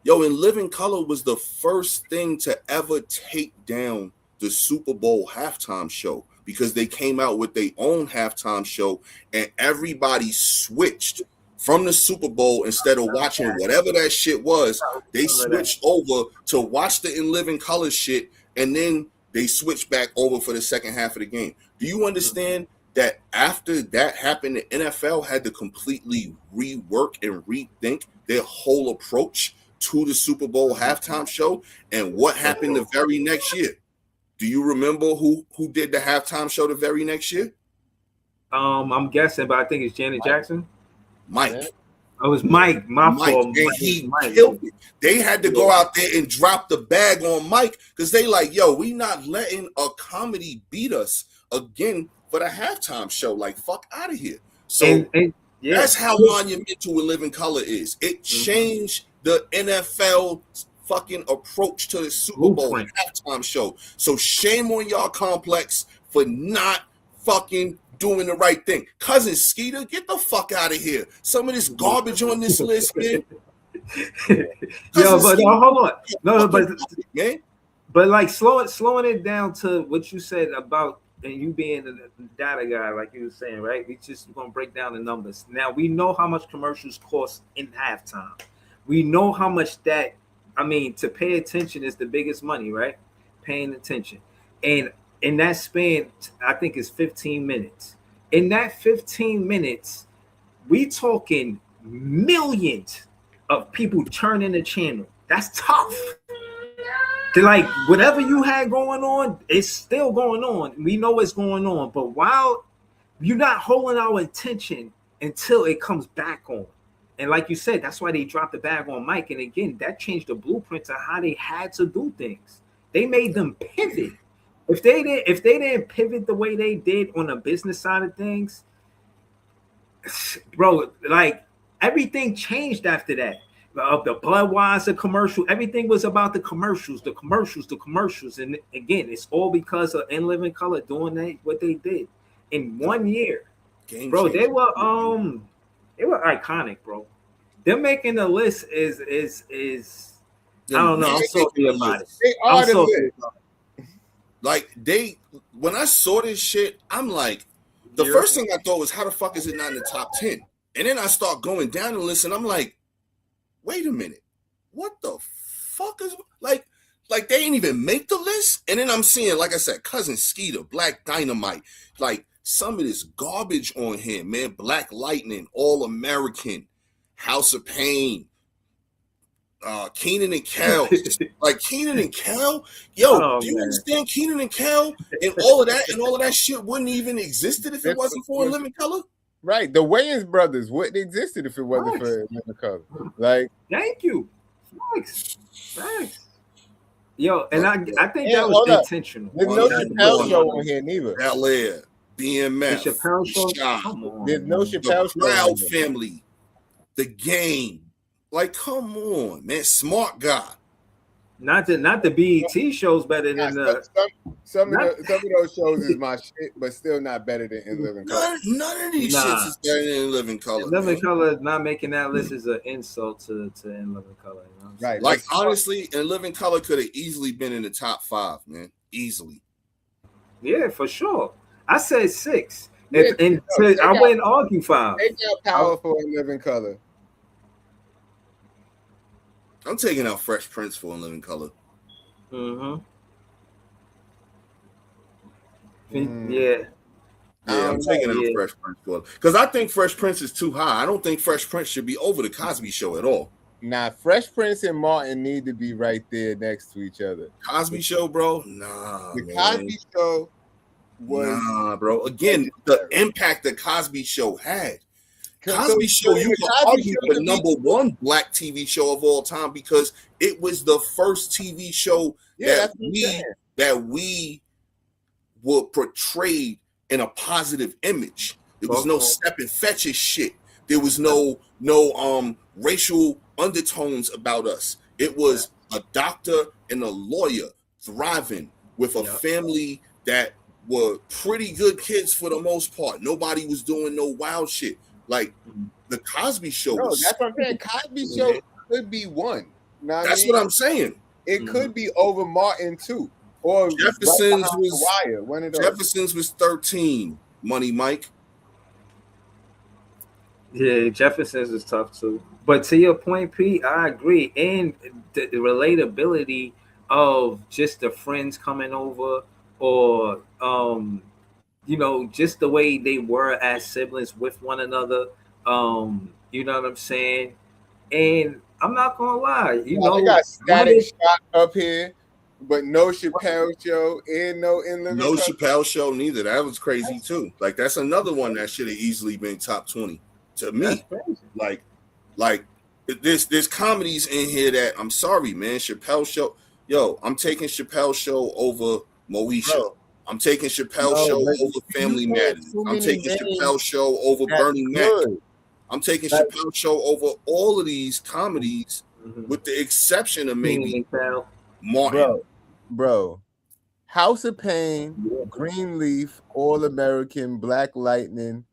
Yo, In Living Color was the first thing to ever take down the Super Bowl halftime show, because they came out with their own halftime show and everybody switched from the Super Bowl. Instead of watching whatever that shit was, they switched over to watch the In Living Color shit, and then they switched back over for the second half of the game. Do you understand that after that happened, the NFL had to completely rework and rethink their whole approach to the Super Bowl halftime show? And what happened the very next year? Do you remember who did the halftime show the very next year? I'm guessing, but I think it's Janet Jackson. Mike. It was Mike. My fault. And he killed it. They had to go out there and drop the bag on Mike because they like, yo, we not letting a comedy beat us again for the halftime show. Like, fuck out of here. So that's how monumental In Living Color is. It changed the NFL fucking approach to the Super Bowl halftime show. So shame on y'all complex for not fucking doing the right thing. Cousin Skeeter, get the fuck out of here. Some of this garbage on this list, man. Yo, but hold on. No, but man. But like slowing it down to what you said about and you being the data guy, like you were saying, right? We just gonna break down the numbers. Now we know how much commercials cost in halftime. We know how much that, I mean, to pay attention is the biggest money, right? Paying attention. And in that span, I think it's 15 minutes. In that 15 minutes, we talking millions of people turning the channel. That's tough. To like whatever you had going on, it's still going on. We know it's going on, but while you're not holding our attention until it comes back on. And like you said, that's why they dropped the bag on Mike. And again, that changed the blueprint to how they had to do things. They made them pivot. If they didn't pivot the way they did on the business side of things, bro, like everything changed after that. The Budweiser commercial, everything was about the commercials. And again, it's all because of In Living Color doing what they did in 1 year. Bro, they were iconic, bro. Them making the list is I don't know. I'm salty about it. They are the list. Like when I saw this shit, I'm like, the first thing I thought was, how the fuck is it not in the top 10? And then I start going down the list, and I'm like, wait a minute, what the fuck is like they ain't even make the list? And then I'm seeing, like I said, Cousin Skeeter, Black Dynamite, like some of this garbage on here, man. Black Lightning, All American, House of Pain, Keenan and Kel. Like Keenan and Kel, yo, do you understand? Keenan and Kel and all of that shit wouldn't even existed if it wasn't for In Living Color. Right, the Wayans brothers wouldn't existed if it wasn't for In Living Color. Like, thank you, thanks. Yo, and I think that was intentional. There's no Chappelle show on here neither. Bel-Air, BMF, the Chappelle show. There's no Chappelle show. Proud Family, The Game. Like, come on, man. Smart Guy. Not the BET shows better than some of those shows is my shit, but still not better than In Living Color. None of these shits is better than In Living Color. In Living Color not making that list is an insult to In Living Color. You know right. Like, honestly, In Living Color could have easily been in the top 5, man. Easily. Yeah, for sure. I said 6. I wouldn't argue 5. They got powerful In Living Color. I'm taking out Fresh Prince for In Living Color. Yeah. Yeah, I'm taking out Fresh Prince for it. Because I think Fresh Prince is too high. I don't think Fresh Prince should be over the Cosby Show at all. Nah, Fresh Prince and Martin need to be right there next to each other. Cosby Show, bro? Nah. The Cosby Show was... Nah, bro. Again, the impact the Cosby Show had. Cosby Show, you can argue the number 1 black TV show of all time because it was the first TV show that we were portrayed in a positive image. There was no step and fetches shit. There was no racial undertones about us. It was a doctor and a lawyer thriving with a family that were pretty good kids for the most part. Nobody was doing no wild shit. Like the Cosby Show. No, that's what I'm saying. Cosby Show could be 1. That's what I'm saying. It could be over Martin too, or Jefferson's right was Wire. One of those. Jefferson's was 13. Money Mike. Yeah, Jefferson's is tough too. But to your point, Pete, I agree. And the relatability of just the friends coming over, or just the way they were as siblings with one another. You know what I'm saying? And I'm not gonna lie, they got Static Shock up here, but no Chappelle Show and no In Living No Color. Chappelle Show neither. That was crazy too. Like that's another one that should have easily been top 20 to me. Like there's comedies in here that I'm sorry, man. Chappelle Show, I'm taking Chappelle Show over Moesha. Bro. I'm taking Chappelle Show over Family Matters. I'm taking Chappelle Show over Burning Man. I'm taking Chappelle Show over all of these comedies, with the exception of maybe Martin. Bro, House of Pain, Greenleaf, All American, Black Lightning.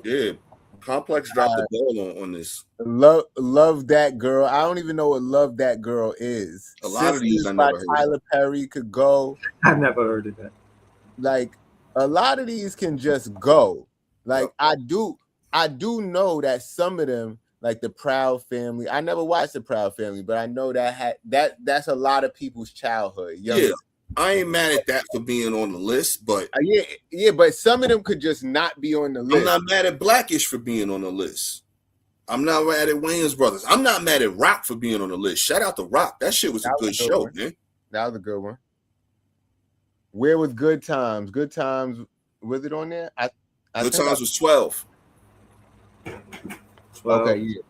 Yeah, Complex dropped the ball on this. Love That Girl. I don't even know what Love That Girl is. A lot of these I never heard. Tyler Perry could go. I never heard of that. Like a lot of these can just go. Like I do know that some of them, like the Proud Family. I never watched the Proud Family, but I know that's a lot of people's childhood. Yeah, I ain't mad at that for being on the list, but but some of them could just not be on the list. I'm not mad at Blackish for being on the list. I'm not mad at Wayans Brothers. I'm not mad at Rock for being on the list. Shout out to Rock. That shit was a good show, man. That was a good one. Where was Good Times? Good Times, was it on there? Good Times was 12. Okay, yeah.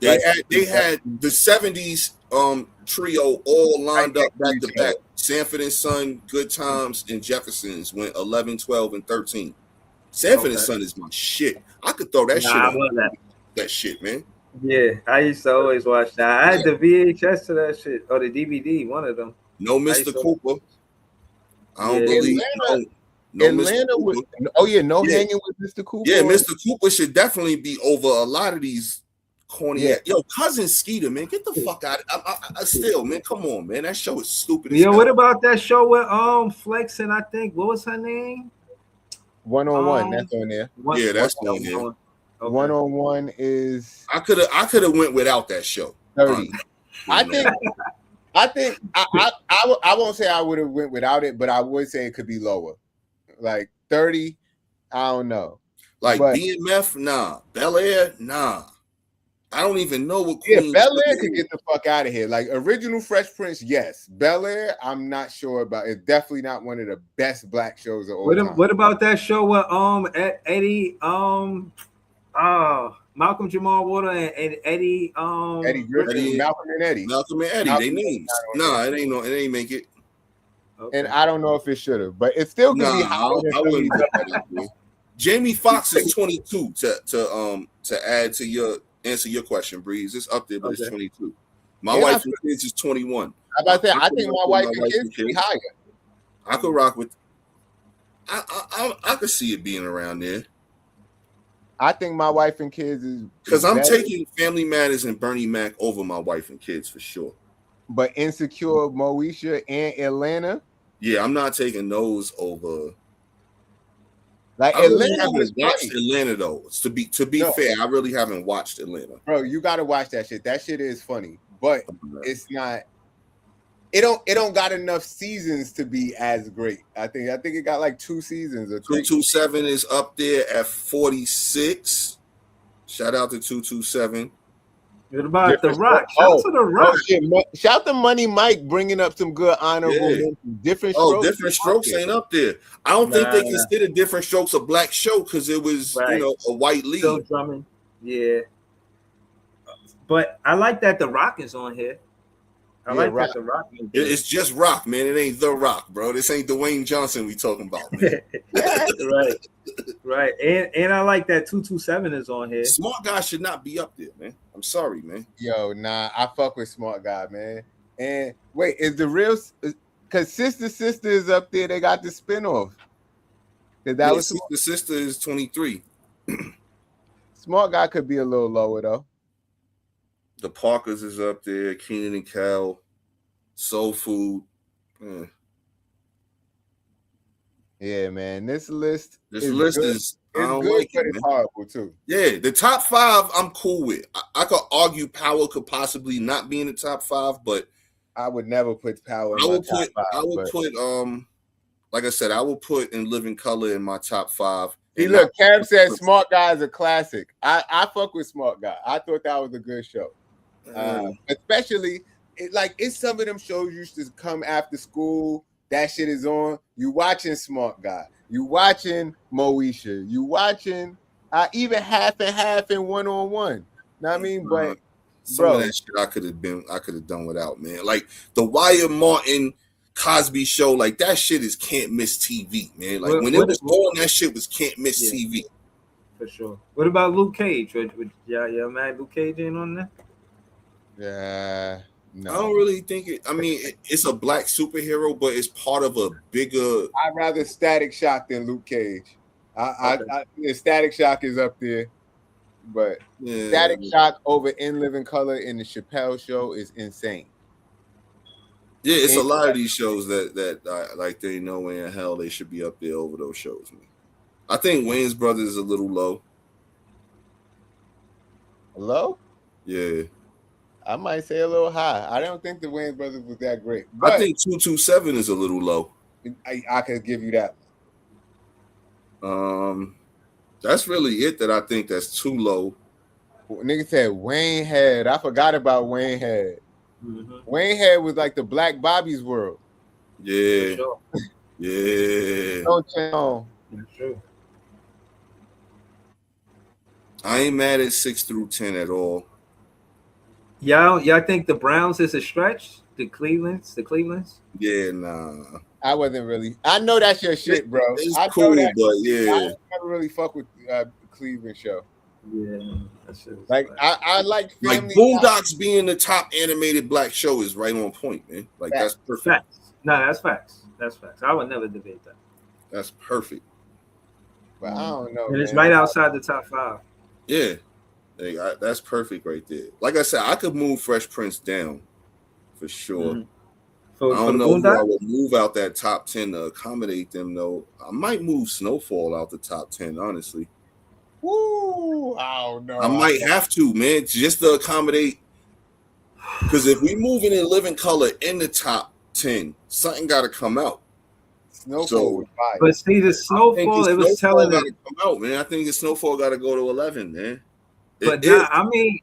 They had the 70s trio all lined up back to back. Sanford and Son, Good Times, and Jeffersons went 11, 12, and 13. Sanford and Son is my shit. I could throw that shit on that shit, man. Yeah, I used to always watch that. I had the VHS to that shit, or the DVD, one of them. No Mr. Cooper. I don't believe Atlanta was, hanging with Mr. Cooper. Yeah, Mr. Cooper should definitely be over a lot of these corny. Yeah. Yo, Cousin Skeeter, man, get the fuck out. I still, man, come on, man. That show is stupid as Yo, hell. what about that show with Flex and I think what was her name? 1-on-1, that's on there. Yeah, that's on there. Okay. 1-on-1 is I could have went without that show. 30. honestly. I think I won't say I would have went without it, but I would say it could be lower. Like 30, I don't know. Like But- BMF, nah. Bel Air, nah. I don't even know what Yeah, Queen. Bel Air could get the fuck out of here. Like original Fresh Prince, yes. Bel Air, I'm not sure about. It's definitely not one of the best black shows of all time. What about that show with Eddie Malcolm Jamal Water and Eddie Eddie Griffin, Malcolm and Eddie. Malcolm and Eddie, they names. Nah, it ain't make it. Okay. And I don't know if it should have, but it still could be higher than I wouldn't put that in there. Jamie Foxx is 22 to add to your answer your question, Breeze. It's up there, but it's 22. My wife and kids is 21. How about that? I think my wife and kids could be higher. I could rock with. I could see it being around there. I think my wife and kids is Because I'm better, taking Family Matters and Bernie Mac over my wife and kids for sure. but Insecure, Moesha, and Atlanta. Yeah, I'm not taking those over. Like I really Atlanta was haven't watched funny. Atlanta though. To be fair, I really haven't watched Atlanta. Bro, you gotta watch that shit. That shit is funny, but it's not. It don't got enough seasons to be as great. I think it got like 2 seasons or 3. 227 is up there at 46. Shout out to 227. What about The Different Rock? Strokes. Shout out to The Rock. Oh, shit. Shout to Money Mike bringing up some good honorable mentions. Different Strokes. Different Strokes ain't up there. I don't think they consider Different Strokes a black show because it was a white lead. Still drumming. Yeah. But I like that The Rock is on here. I like Rock. that The Rock. It's just Rock, man. It ain't The Rock, bro. This ain't Dwayne Johnson we talking about, man. right. And I like that 227 is on here. Smart Guy should not be up there, man. I'm sorry, man. Yo, nah, I fuck with Smart Guy, man. And wait, is the real? Because Sister is up there. They got the spinoff. That was the sister is 23. Smart Guy could be a little lower though. The Parkers is up there. Keenan and Kel, Soul Food. Yeah, man. This list is good. I don't It's good, like but it, it's man. horrible too. Yeah, the top 5 I'm cool with. I could argue Power could possibly not be in the top 5, but I would never put Power in my top 5. I would put like I said, I will put In Living Color in my top 5. See, look, Cam said Smart Guy is a classic. I fuck with Smart Guy. I thought that was a good show. Especially, it's some of them shows used to come after school. That shit is on. You watching Smart Guy. You watching Moesha. You watching even half and half and 1-on-1. Know what I mean? But some of that shit I could have done without, man. Like the Wire Martin Cosby Show, like that shit is can't miss TV, man. Like when it was on, that shit was can't miss TV. For sure. What about Luke Cage? Yeah, man, Luke Cage ain't on there? Yeah, no. I don't really think it. I mean, it's a black superhero, but it's part of a bigger. I'd rather Static Shock than Luke Cage. Static Shock is up there, but Static Shock over In Living Color in the Chappelle Show is insane. Yeah, it's a lot of these shows that like they know way in hell they should be up there over those shows, man. I think Wayne's Brothers is a little low. Low? Yeah. I might say a little high. I don't think the Wayans Brothers was that great. But I think 227 is a little low. I could give you that. That's really it that I think that's too low. Nigga said Wayne Head. I forgot about Wayne Head. Mm-hmm. Wayne Head was like the Black Bobby's World. Yeah. Sure. Yeah. Don't tell. Sure. I ain't mad at 6 through 10 at all. Y'all think the Browns is a stretch? The Clevelands? Yeah, nah. I wasn't really. I know that's your shit, bro. It's I cool, that, but yeah. I never really fuck with the Cleveland show. Yeah, that's like I like Family like Boondocks being the top animated black show is right on point, man. Like that's perfect. Facts. No, that's facts. That's facts. I would never debate that. That's perfect. But I don't know. And it's right outside the top 5. Yeah. That's perfect right there. Like I said, I could move Fresh Prince down for sure. Mhm. I For don't the know who I Boondocks? would move out that top 10 to accommodate them though. I might move Snowfall out the top 10, honestly. Woo! Oh no! I might have to, man, just to accommodate. Because if we move in Living Color in the top 10, something got to come out. Snowfall So, was fire. But see, the I think Snowfall, the it was Snowfall telling got it. to come out, man. I think the Snowfall got to go to 11, man. But nah, I mean,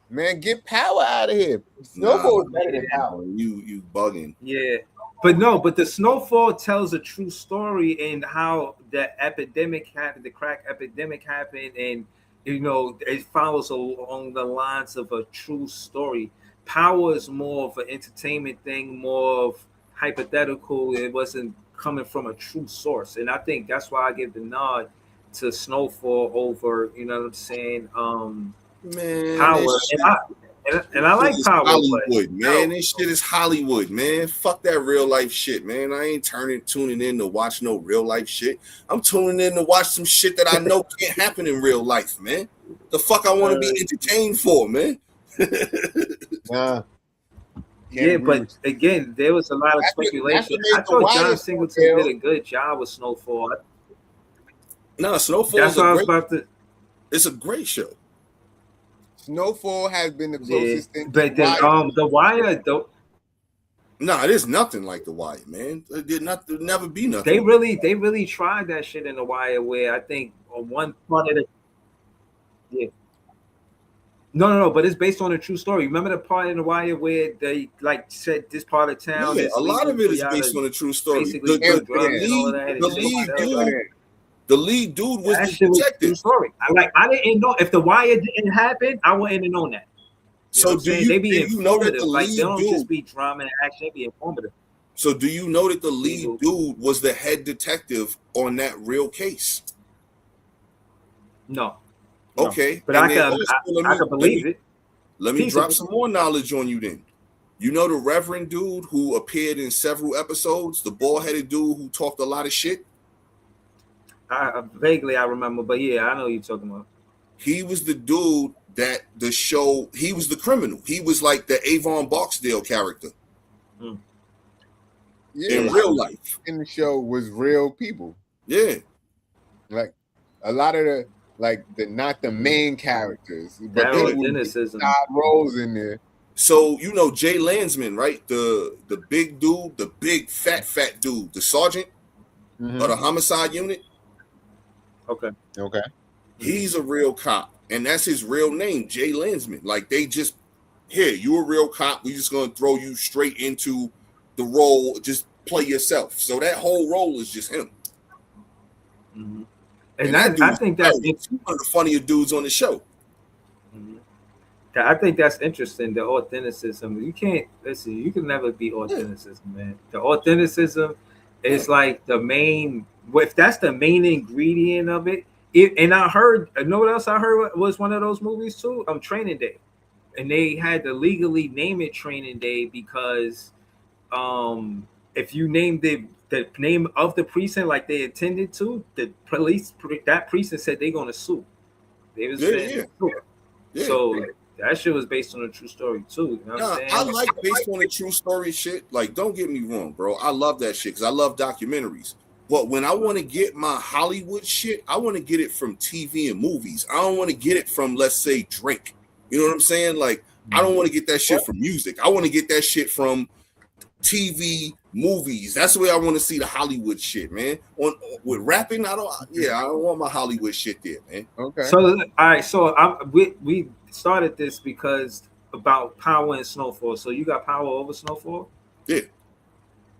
Man, get Power out of here. Snowfall is better than Power. You bugging. yeah. But no, but the Snowfall tells a true story and how the epidemic happened, the crack epidemic happened, and you know it follows along the lines of a true story. Power is more of an entertainment thing, more of hypothetical. It wasn't coming from a true source, and I think that's why I give the nod to Snowfall over, you know what I'm saying, Man, Power. this shit, And I like is Power, Hollywood, man. no. This shit is Hollywood, man. Fuck that real life shit, man. I ain't tuning in to watch no real life shit. I'm tuning in to watch some shit that I know can't happen in real life, man. The fuck I want to be entertained for, man. Nah. Yeah, but again, there was a lot of speculation. I thought John Singleton did a good job with Snowfall. No, Snowfall. That's what I was about to. It's a great show. Snowfall has been the closest thing. But the Wire, though. No, it is nothing like The Wire, man. It did not. There'll never be nothing. They really tried that shit in The Wire, where I think on one part of it. Yeah. No, but it's based on a true story. Remember the part in The Wire where they like said this part of town? Yeah, a lot of it is based on a true story. The lead dude was the detective. Story. I didn't know if The Wire didn't happen. I wouldn't have known that. So do you know that the lead they don't dude just be drama and action; they be informative. So do you know that the lead dude was the head detective on that real case? No. Okay, but I can believe it. Let me drop some more knowledge on you then. You know the Reverend dude who appeared in several episodes, the bald-headed dude who talked a lot of shit? Vaguely I remember, but yeah, I know what you're talking about. He was the dude that the show, he was the criminal. He was like the Avon Barksdale character. Yeah, in real life. In the show was real people. Yeah. Like a lot of the not the main characters, but side roles in there. So you know Jay Landsman, right? The big dude, the big fat dude, the sergeant of the homicide unit. Okay. He's a real cop, and that's his real name, Jay Landsman. Like they just, here, you a real cop. We just gonna throw you straight into the role. Just play yourself. So that whole role is just him. Mm-hmm. And I think that's one of the funnier dudes on the show. Mm-hmm. I think that's interesting. The authenticism. You can't listen. You can never beat authenticism, man. The authenticism is like the main. If that's the main ingredient of it. And I heard. You know what else I heard was one of those movies too. Training Day, and they had to legally name it Training Day because, if you name the name of the precinct like they intended to, the police that precinct said they're gonna sue. They was so that shit was based on a true story too. You know what I'm saying? I like based on a true story shit. Like, don't get me wrong, bro. I love that shit because I love documentaries. But when I want to get my Hollywood shit, I want to get it from TV and movies. I don't want to get it from, let's say, Drake. You know what I'm saying? Like, I don't want to get that shit from music. I want to get that shit from TV, movies. That's the way I want to see the Hollywood shit, man. With rapping, I don't want my Hollywood shit there, man. Okay. So all right, so we started this because about Power and Snowfall. So you got Power over Snowfall? Yeah.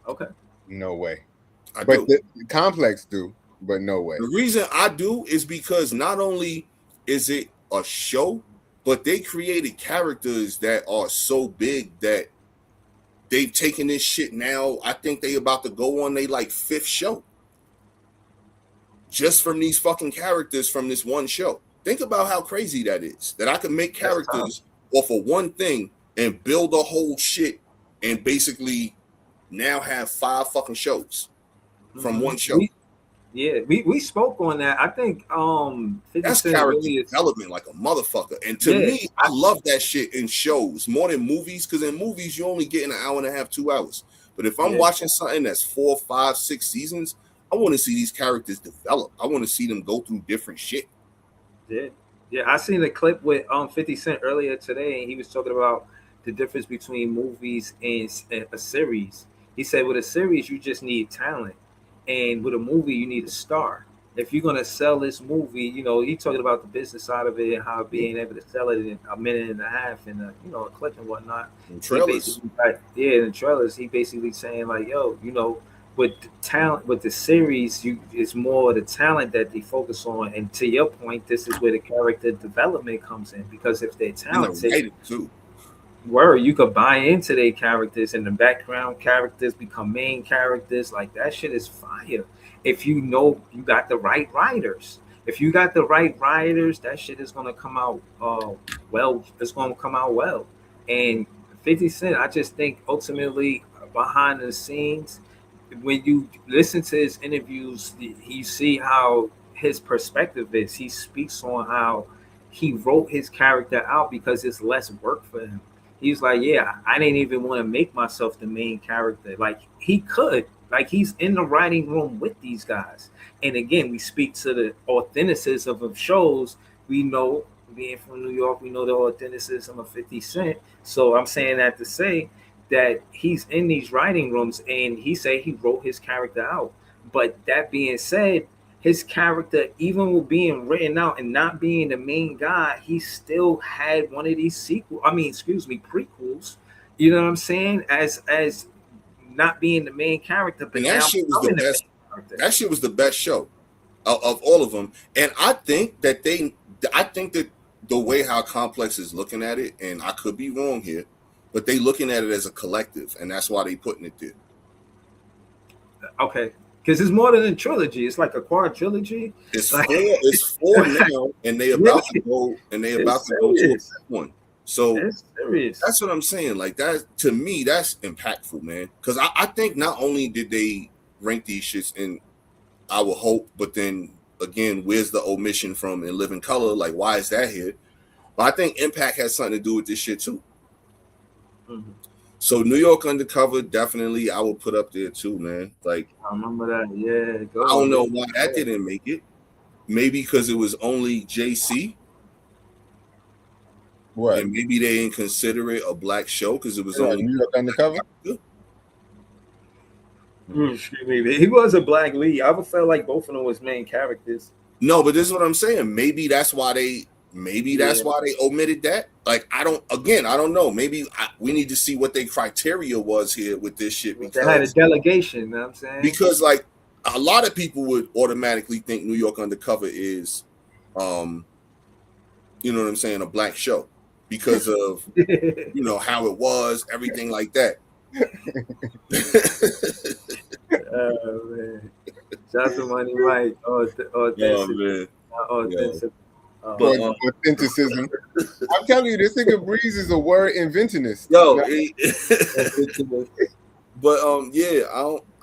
Okay. No way. But the Complex do, but no way. The reason I do is because not only is it a show, but they created characters that are so big that they've taken this shit now. I think they about to go on their like 5th show. Just from these fucking characters from this one show. Think about how crazy that is. That I can make characters off of one thing and build a whole shit and basically now have 5 fucking shows from one show. Yeah, we spoke on that. I think 50 That's Cent character really is. development like a motherfucker. And to Yeah, me, I love that shit in shows more than movies, because in movies you only get an hour and a half, 2 hours. But if I'm Yeah. watching something that's 4, 5, 6 seasons, I want to see these characters develop. I want to see them go through different shit. Yeah, yeah. I seen a clip with 50 Cent earlier today, and he was talking about the difference between movies and a series. He said with a series you just need talent, and with a movie you need a star. If you're gonna sell this movie, he talking about the business side of it and how being able to sell it in a minute and a half and a clip and whatnot. And He trailers. basically, like, yeah, in the trailers, he basically saying like, yo, with the talent with the series, it's more the talent that they focus on. And to your point, this is where the character development comes in, because if they're And the talented, writing too. where you could buy into their characters, and the background characters become main characters. Like, that shit is fire. If you know you got the right writers. If you got the right writers, that shit is gonna come out well. It's gonna come out well. And 50 Cent, I just think ultimately behind the scenes, when you listen to his interviews, you see how his perspective is. He speaks on how he wrote his character out because it's less work for him. He's like, yeah, I didn't even want to make myself the main character. Like, he could, like, he's in the writing room with these guys. And again, we speak to the authenticism of shows. We know, being from New York, we know the authenticism of 50 Cent. So I'm saying that to say that he's in these writing rooms, and he say he wrote his character out. But that being said, his character, even with being written out and not being the main guy, he still had one of these prequels. You know what I'm saying? As not being the main character, but And that now shit was the becoming the best. main character. That shit was the best show of all of them. And I think that the way how Complex is looking at it, and I could be wrong here, but they looking at it as a collective, and that's why they putting it there. Okay. Because it's more than a trilogy. It's like a quadrilogy. It's like, four. It's four now, and they about to go. And they about to go to a fifth one. So it's serious. That's what I'm saying. Like, that, to me, that's impactful, man. Because I think not only did they rank these shits in Our Hope, but then again, where's the omission from In Living Color? Like, why is that here? But I think Impact has something to do with this shit too. Mm-hmm. So New York Undercover, definitely, I would put up there too, man. Like, I remember that. Yeah, I don't know why that didn't make it. Maybe because it was only JC. What? And maybe they didn't consider it a black show because it was only New York Undercover. Excuse me. He was a black lead. I would feel like both of them was main characters. No, but this is what I'm saying. Maybe that's why they omitted that. Like, I don't know. Maybe we need to see what their criteria was here with this shit. Because they had a delegation, you know what I'm saying? Because, like, a lot of people would automatically think New York Undercover is, you know what I'm saying, a black show because of, how it was, everything like that. Oh, man. Shout out to Money Mike. Authenticism. I'm telling you, this nigga Breeze is a word inventionist. But I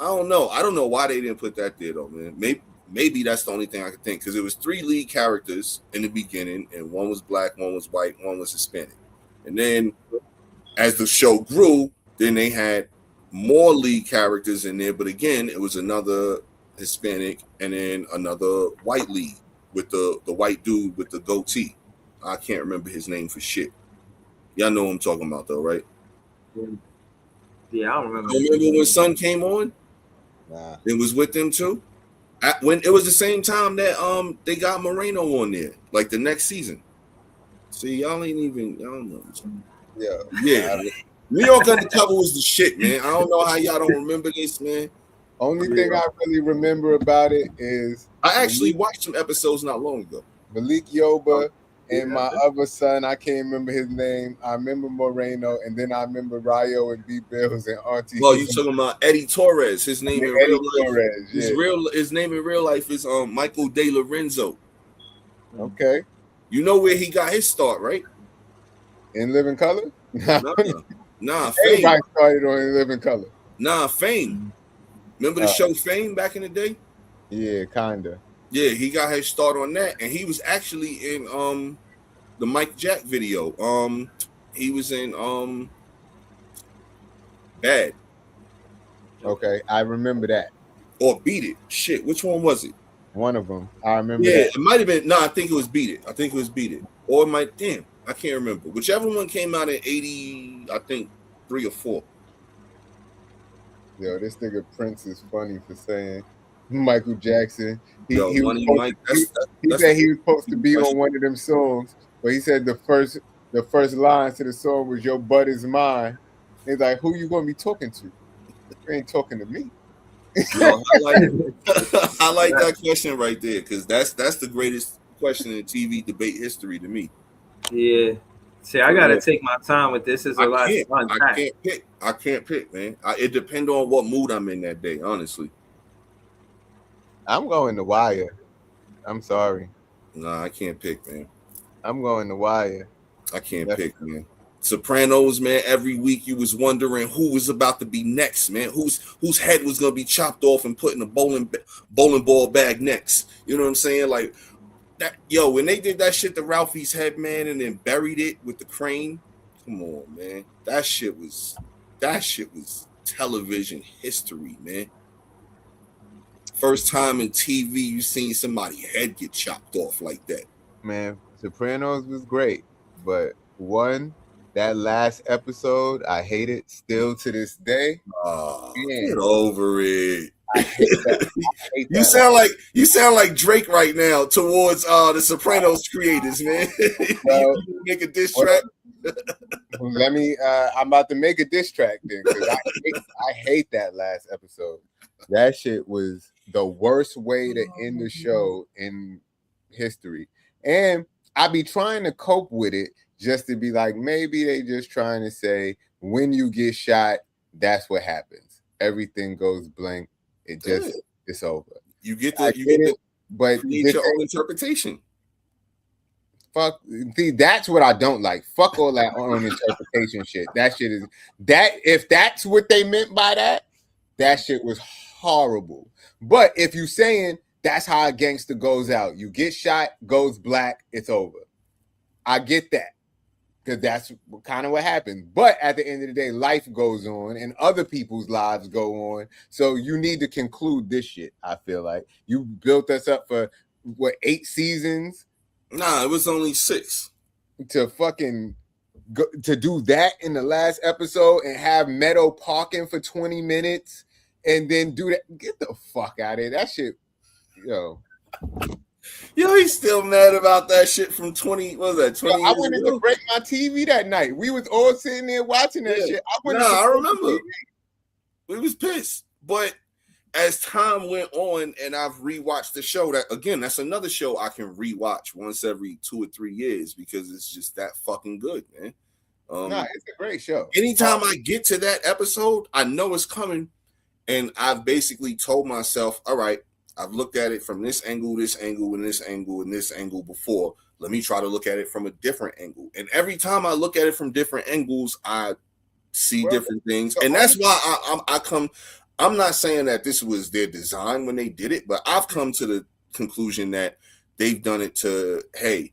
don't know. I don't know why they didn't put that there though, man. Maybe that's the only thing I could think, because it was 3 lead characters in the beginning, and one was black, one was white, one was Hispanic. And then as the show grew, then they had more lead characters in there, but again, it was another Hispanic and then another white lead with the white dude with the goatee. I can't remember his name for shit. Y'all know what I'm talking about though, right? Yeah, I don't remember. Remember when Sun came on? Nah. It was with them too. When it was the same time that they got Moreno on there, like the next season. See, y'all don't know. Yeah. New York Undercover was the shit, man. I don't know how y'all don't remember this, man. Only thing I really remember about it is I actually watched some episodes not long ago. Malik Yoba and my other son, I can't remember his name. I remember Moreno, and then I remember Rayo and B Bills and Auntie. Well, you talking about Eddie Torres? His name in real life. Torres, His name in real life is Michael De Lorenzo. Okay. You know where he got his start, right? In Living Color? Nah, Fame. Everybody started on In Living Color. Nah, Fame. Remember the show Fame back in the day? Yeah, kinda. Yeah, he got his start on that, and he was actually in the Mike Jack video. He was in Bad Okay, I remember that. or Beat It. Shit, which one was it? One of them. I remember Yeah, that. it might have been. No, I think it was Beat It. I think it was Beat It, or it might. Damn, I can't remember. Whichever one came out in '80, I think 3 or 4. Yo, this nigga Prince is funny for saying Michael Jackson. Yo, He was Money supposed Mike. to, he said he was supposed to be on one of them songs, but he said the first line to the song was "Your butt is mine." He's like, "Who you gonna be talking to? You ain't talking to me." Yo, I like that question right there because that's the greatest question in TV debate history to me. Yeah. See, I gotta take my time with this. Is a lot to unpack. I can't pick, man. It depends on what mood I'm in that day, honestly. I'm going to Wire. I'm sorry. Nah, I can't pick, man. I'm going to Wire. I can't pick, man. Sopranos, man. Every week you was wondering who was about to be next, man. Whose head was gonna be chopped off and put in a bowling ball bag next. You know what I'm saying? Like that, yo. When they did that shit to Ralphie's head, man, and then buried it with the crane. Come on, man. That shit was television history, man. First time in TV you seen somebody's head get chopped off like that. Man, Sopranos was great, but that last episode, I hate it still to this day. Get over it. I hate that. You sound like Drake right now towards the Sopranos creators, man. Well, you make a diss track. Let me. I'm about to make a diss track then because I hate that last episode. That shit was the worst way to end the show in history, and I be trying to cope with it just to be like maybe they just trying to say when you get shot, that's what happens. Everything goes blank. It's over. You get but create your own interpretation. Fuck. See, that's what I don't like. Fuck all that own interpretation shit. That shit is that. If that's what they meant by that, that shit was horrible. But if you saying that's how a gangster goes out, you get shot, goes black, it's over. I get that because that's kind of what happens. But at the end of the day, life goes on and other people's lives go on. So you need to conclude this shit. I feel like you built us up for what 8 seasons. Nah, it was only 6. To fucking to do that in the last episode and have Meadow parking for 20 minutes and then do that. Get the fuck out of here. That shit, yo. Yo, he's still mad about that shit from 20. What was that? 20 I went in to break my TV that night. We was all sitting there watching that shit. I remember. We was pissed. But as time went on and I've rewatched the show, that's another show I can rewatch once every 2 or 3 years because it's just that fucking good, man. It's a great show. Anytime I get to that episode, I know it's coming, and I've basically told myself, all right, I've looked at it from this angle, and this angle, and this angle before. Let me try to look at it from a different angle. And every time I look at it from different angles, I see different things. And that's why I come. I'm not saying that this was their design when they did it, but I've come to the conclusion that they've done it to, hey,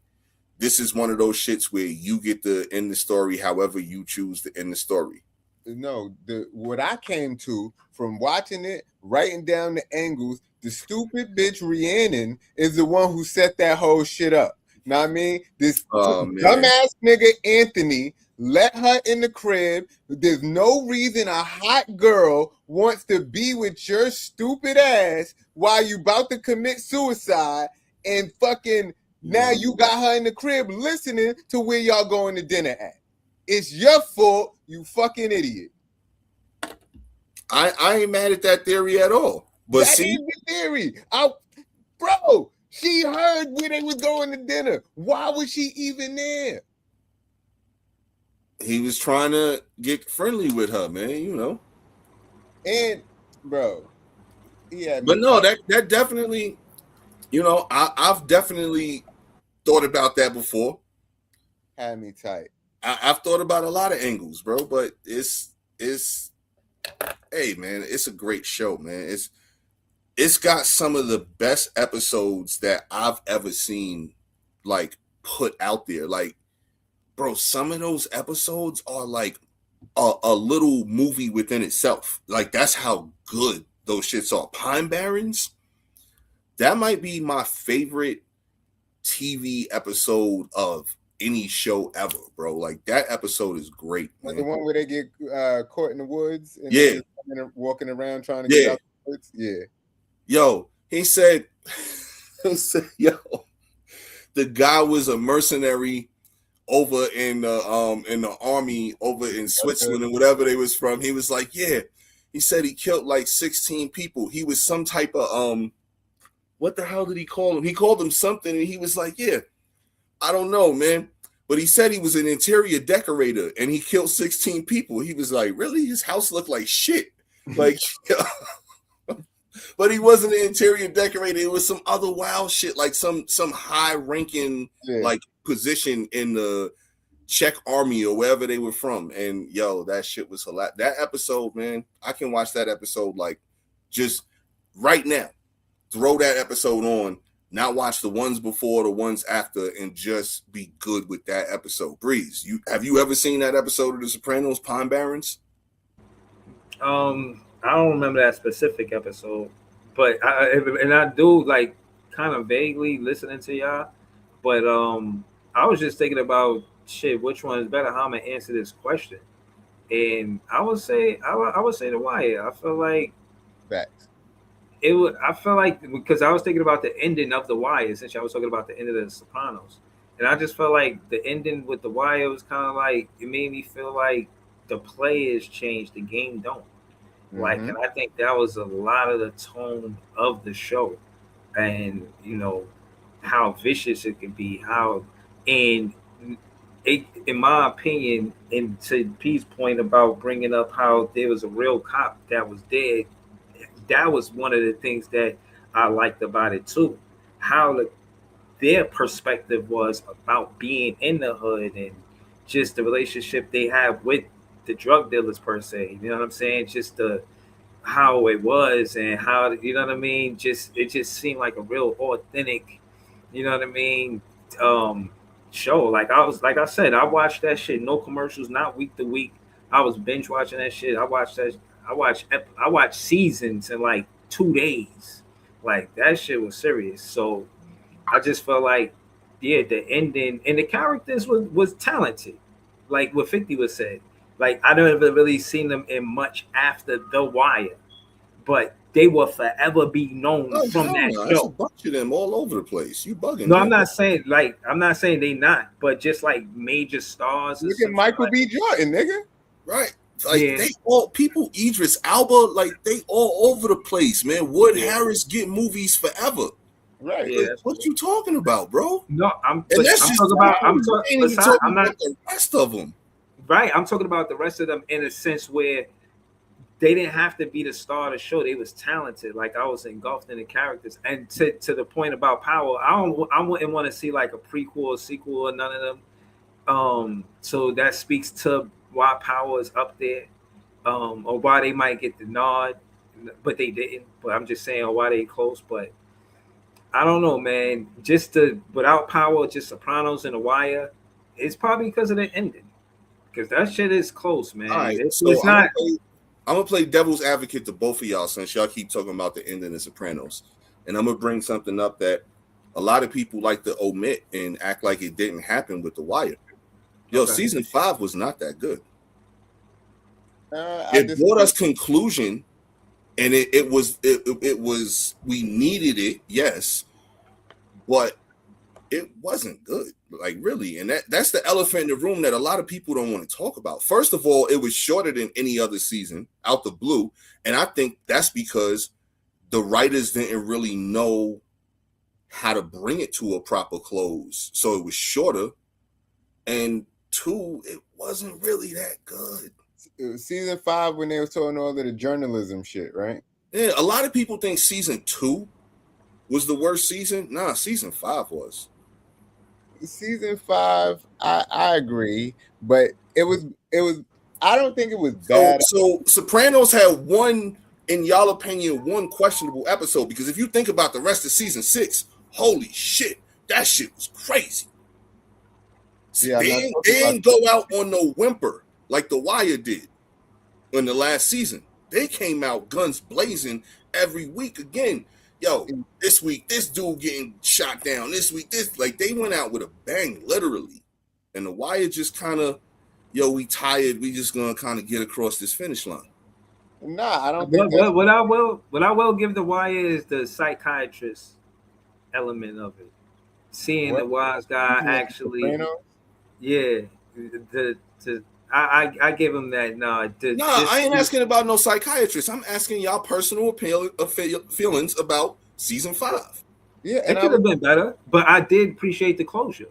this is one of those shits where you get to end the story however you choose to end the story. No, what I came to from watching it, writing down the angles, the stupid bitch Rhiannon is the one who set that whole shit up. Know what I mean? This dumbass nigga Anthony let her in the crib. There's no reason a hot girl wants to be with your stupid ass while you about to commit suicide and fucking now you got her in the crib listening to where y'all going to dinner at. It's your fault, you fucking idiot. I ain't mad at that theory at all. But that ain't the theory. Bro, she heard where they was going to dinner. Why was she even there? He was trying to get friendly with her, man, you know. And bro, yeah. But no, that definitely, you know, I've definitely thought about that before. Had me tight. I've thought about a lot of angles, bro, but it's hey man, it's a great show, man. it's got some of the best episodes that I've ever seen, like, put out there. Like, bro, some of those episodes are like a little movie within itself. Like, that's how good those shits are. Pine Barrens, that might be my favorite TV episode of any show ever, bro. Like, that episode is great, man. The one where they get caught in the woods and Yeah, walking around trying to get out the woods. Yeah. Yo, he said, yo, the guy was a mercenary over in the army over in Switzerland and whatever they was from. He was like, yeah. He said he killed like 16 people. He was some type of what the hell did he call him? He called him something, and he was like, yeah, I don't know, man. But he said he was an interior decorator and he killed 16 people. He was like, really? His house looked like shit. Like, but he wasn't an interior decorator. It was some other wild shit, like some high ranking like position in the Czech army or wherever they were from. And yo, that shit was hilarious. That episode, man, I can watch that episode like just right now. Throw that episode on, not watch the ones before, the ones after, and just be good with that episode. Breeze, have you ever seen that episode of The Sopranos, Pine Barrens? I don't remember that specific episode, but I do like kind of vaguely listening to y'all. But I was just thinking about shit. Which one is better? How I'm gonna answer this question? And I would say The Wire. I feel like facts. It would. I feel like because I was thinking about the ending of The Wire. Since I was talking about the end of The Sopranos, and I just felt like the ending with The Wire was kind of like it made me feel like the players changed, the game don't. Like, and I think that was a lot of the tone of the show, and you know how vicious it can be. And it, in my opinion, and to P's point about bringing up how there was a real cop that was dead, that was one of the things that I liked about it too. How their perspective was about being in the hood and just the relationship they have with the drug dealers per se. You know what I'm saying? Just how it was and how, you know what I mean? It just seemed like a real authentic, you know what I mean, show. Like I said, I watched that shit, no commercials, not week to week. I was binge watching that shit. I watched seasons in like 2 days. Like that shit was serious. So I just felt like, yeah, the ending and the characters was talented. Like what 50 was said. Like I never really seen them in much after The Wire, but they will forever be known from that show. There's a bunch of them all over the place. You bugging? No, I'm not saying they not, but just like major stars. Look at Michael B. Jordan, nigga. Right. Like they all people, Idris Elba, like they all over the place, man. Wood Harris get movies forever. Right. Like, what you talking about, bro? No, I'm talking about the rest of them. Right. I'm talking about the rest of them in a sense where they didn't have to be the star of the show. They was talented. Like I was engulfed in the characters. And to the point about Power, I wouldn't want to see like a prequel or sequel or none of them. So that speaks to why Power is up there, or why they might get the nod, but they didn't. But I'm just saying, or why they close. But I don't know, man. Without Power, just Sopranos and The Wire, it's probably because of the ending. Because that shit is close, man. All right, it's not. I'm gonna play devil's advocate to both of y'all since y'all keep talking about the ending of Sopranos, and I'm gonna bring something up that a lot of people like to omit and act like it didn't happen with The Wire. Yo, season 5 was not that good. It brought us conclusion, and it was we needed it, yes, but it wasn't good, like really. And that's the elephant in the room that a lot of people don't want to talk about. First of all, it was shorter than any other season out the blue, and I think that's because the writers didn't really know how to bring it to a proper close, so it was shorter. And 2, it wasn't really that good. It was season 5 when they were talking all of the journalism shit, right? Yeah, a lot of people think season 2 was the worst season. Nah, season 5 was. Season 5, I agree, but it was. I don't think it was bad. So Sopranos had one in y'all opinion, one questionable episode? Because if you think about the rest of season 6, holy shit, that shit was crazy. Yeah, they ain't go out on no whimper like The Wire did in the last season. They came out guns blazing every week again. Yo, this week, this dude getting shot down. This week, this, like, they went out with a bang, literally. And The Wire just kind of, yo, we tired. We just gonna kind of get across this finish line. Nah, I don't think what I will give The Wire is the psychiatrist element of it. Seeing the wise guy actually, yeah. I give him that. No, I ain't asking about no psychiatrist. I'm asking y'all personal feelings about season 5. Yeah, it could have been better, but I did appreciate the closure.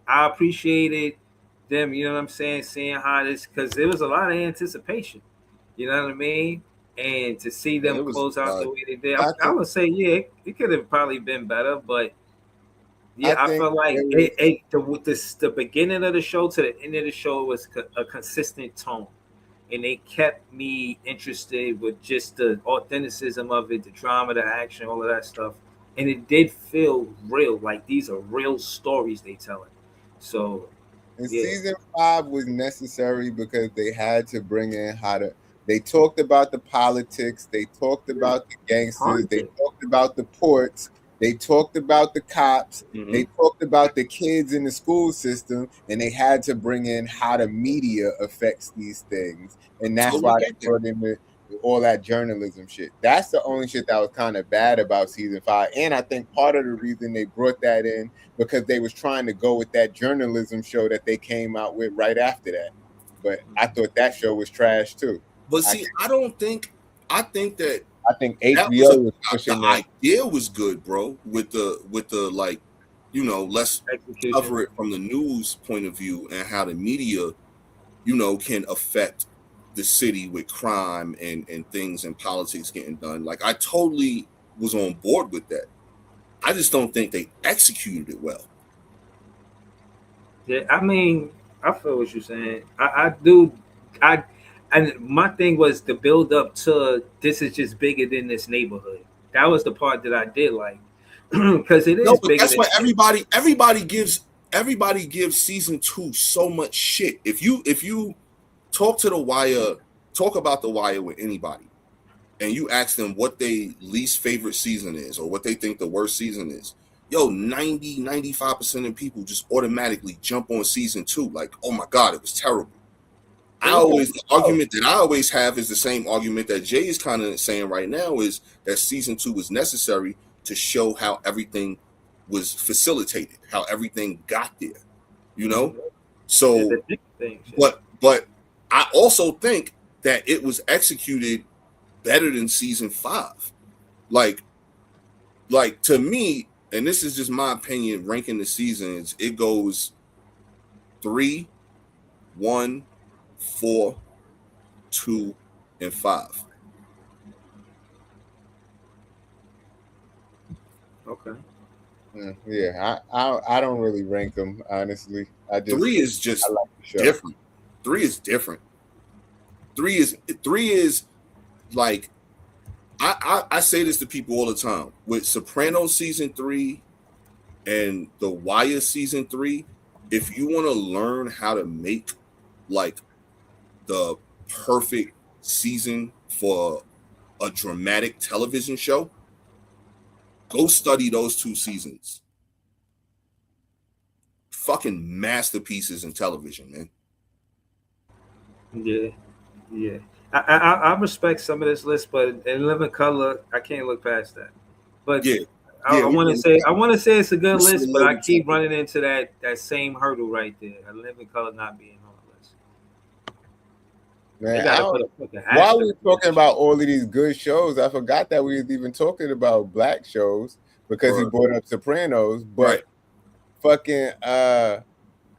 I appreciated them. You know what I'm saying? Seeing how this, because there was a lot of anticipation. You know what I mean? And to see them close out the way they did, I would say, yeah, it could have probably been better, but yeah, I felt like the beginning of the show to the end of the show was a consistent tone, and they kept me interested with just the authenticism of it, the drama, the action, all of that stuff, and it did feel real. Like these are real stories they telling. So, season 5 was necessary because they had to bring in they talked about the politics, they talked about the gangsters, they talked about the ports, they talked about the cops, they talked about the kids in the school system, and they had to bring in how the media affects these things. And that's why they brought in all that journalism shit. That's the only shit that was kind of bad about season 5. And I think part of the reason they brought that in because they was trying to go with that journalism show that they came out with right after that. But I thought that show was trash too. But see, I think HBO was pushing the idea was good, bro. With the like, you know, let's cover it from the news point of view and how the media, you know, can affect the city with crime and things and politics getting done. Like, I totally was on board with that. I just don't think they executed it well. Yeah, I mean, I feel what you're saying. I do. And my thing was the build up to this is just bigger than this neighborhood. That was the part that I did like, because it is. No, but bigger that's why everybody gives season 2 so much shit. If you talk about The Wire with anybody, and you ask them what their least favorite season is or what they think the worst season is, 95% of people just automatically jump on season 2 like, oh my god, it was terrible. The argument that I always have is the same argument that Jay is kind of saying right now, is that season 2 was necessary to show how everything was facilitated, how everything got there, you know? So, but I also think that it was executed better than season 5. Like to me, and this is just my opinion, ranking the seasons, it goes 3, 1, 4, 2, and 5. Okay. Yeah, I don't really rank them, honestly. 3 is just different. 3 is different. 3 is like, I say this to people all the time. With Sopranos season 3 and The Wire season 3, if you want to learn how to make like the perfect season for a dramatic television show, go study those 2 seasons. Fucking masterpieces in television, man. Yeah. I respect some of this list, but in Living Color, I can't look past that. But I want to say it's a good list, but I keep running into that same hurdle right there. A Living Color not being on the list. Man, while we were talking about all of these good shows, I forgot that we was even talking about black shows because he brought up Sopranos. But fucking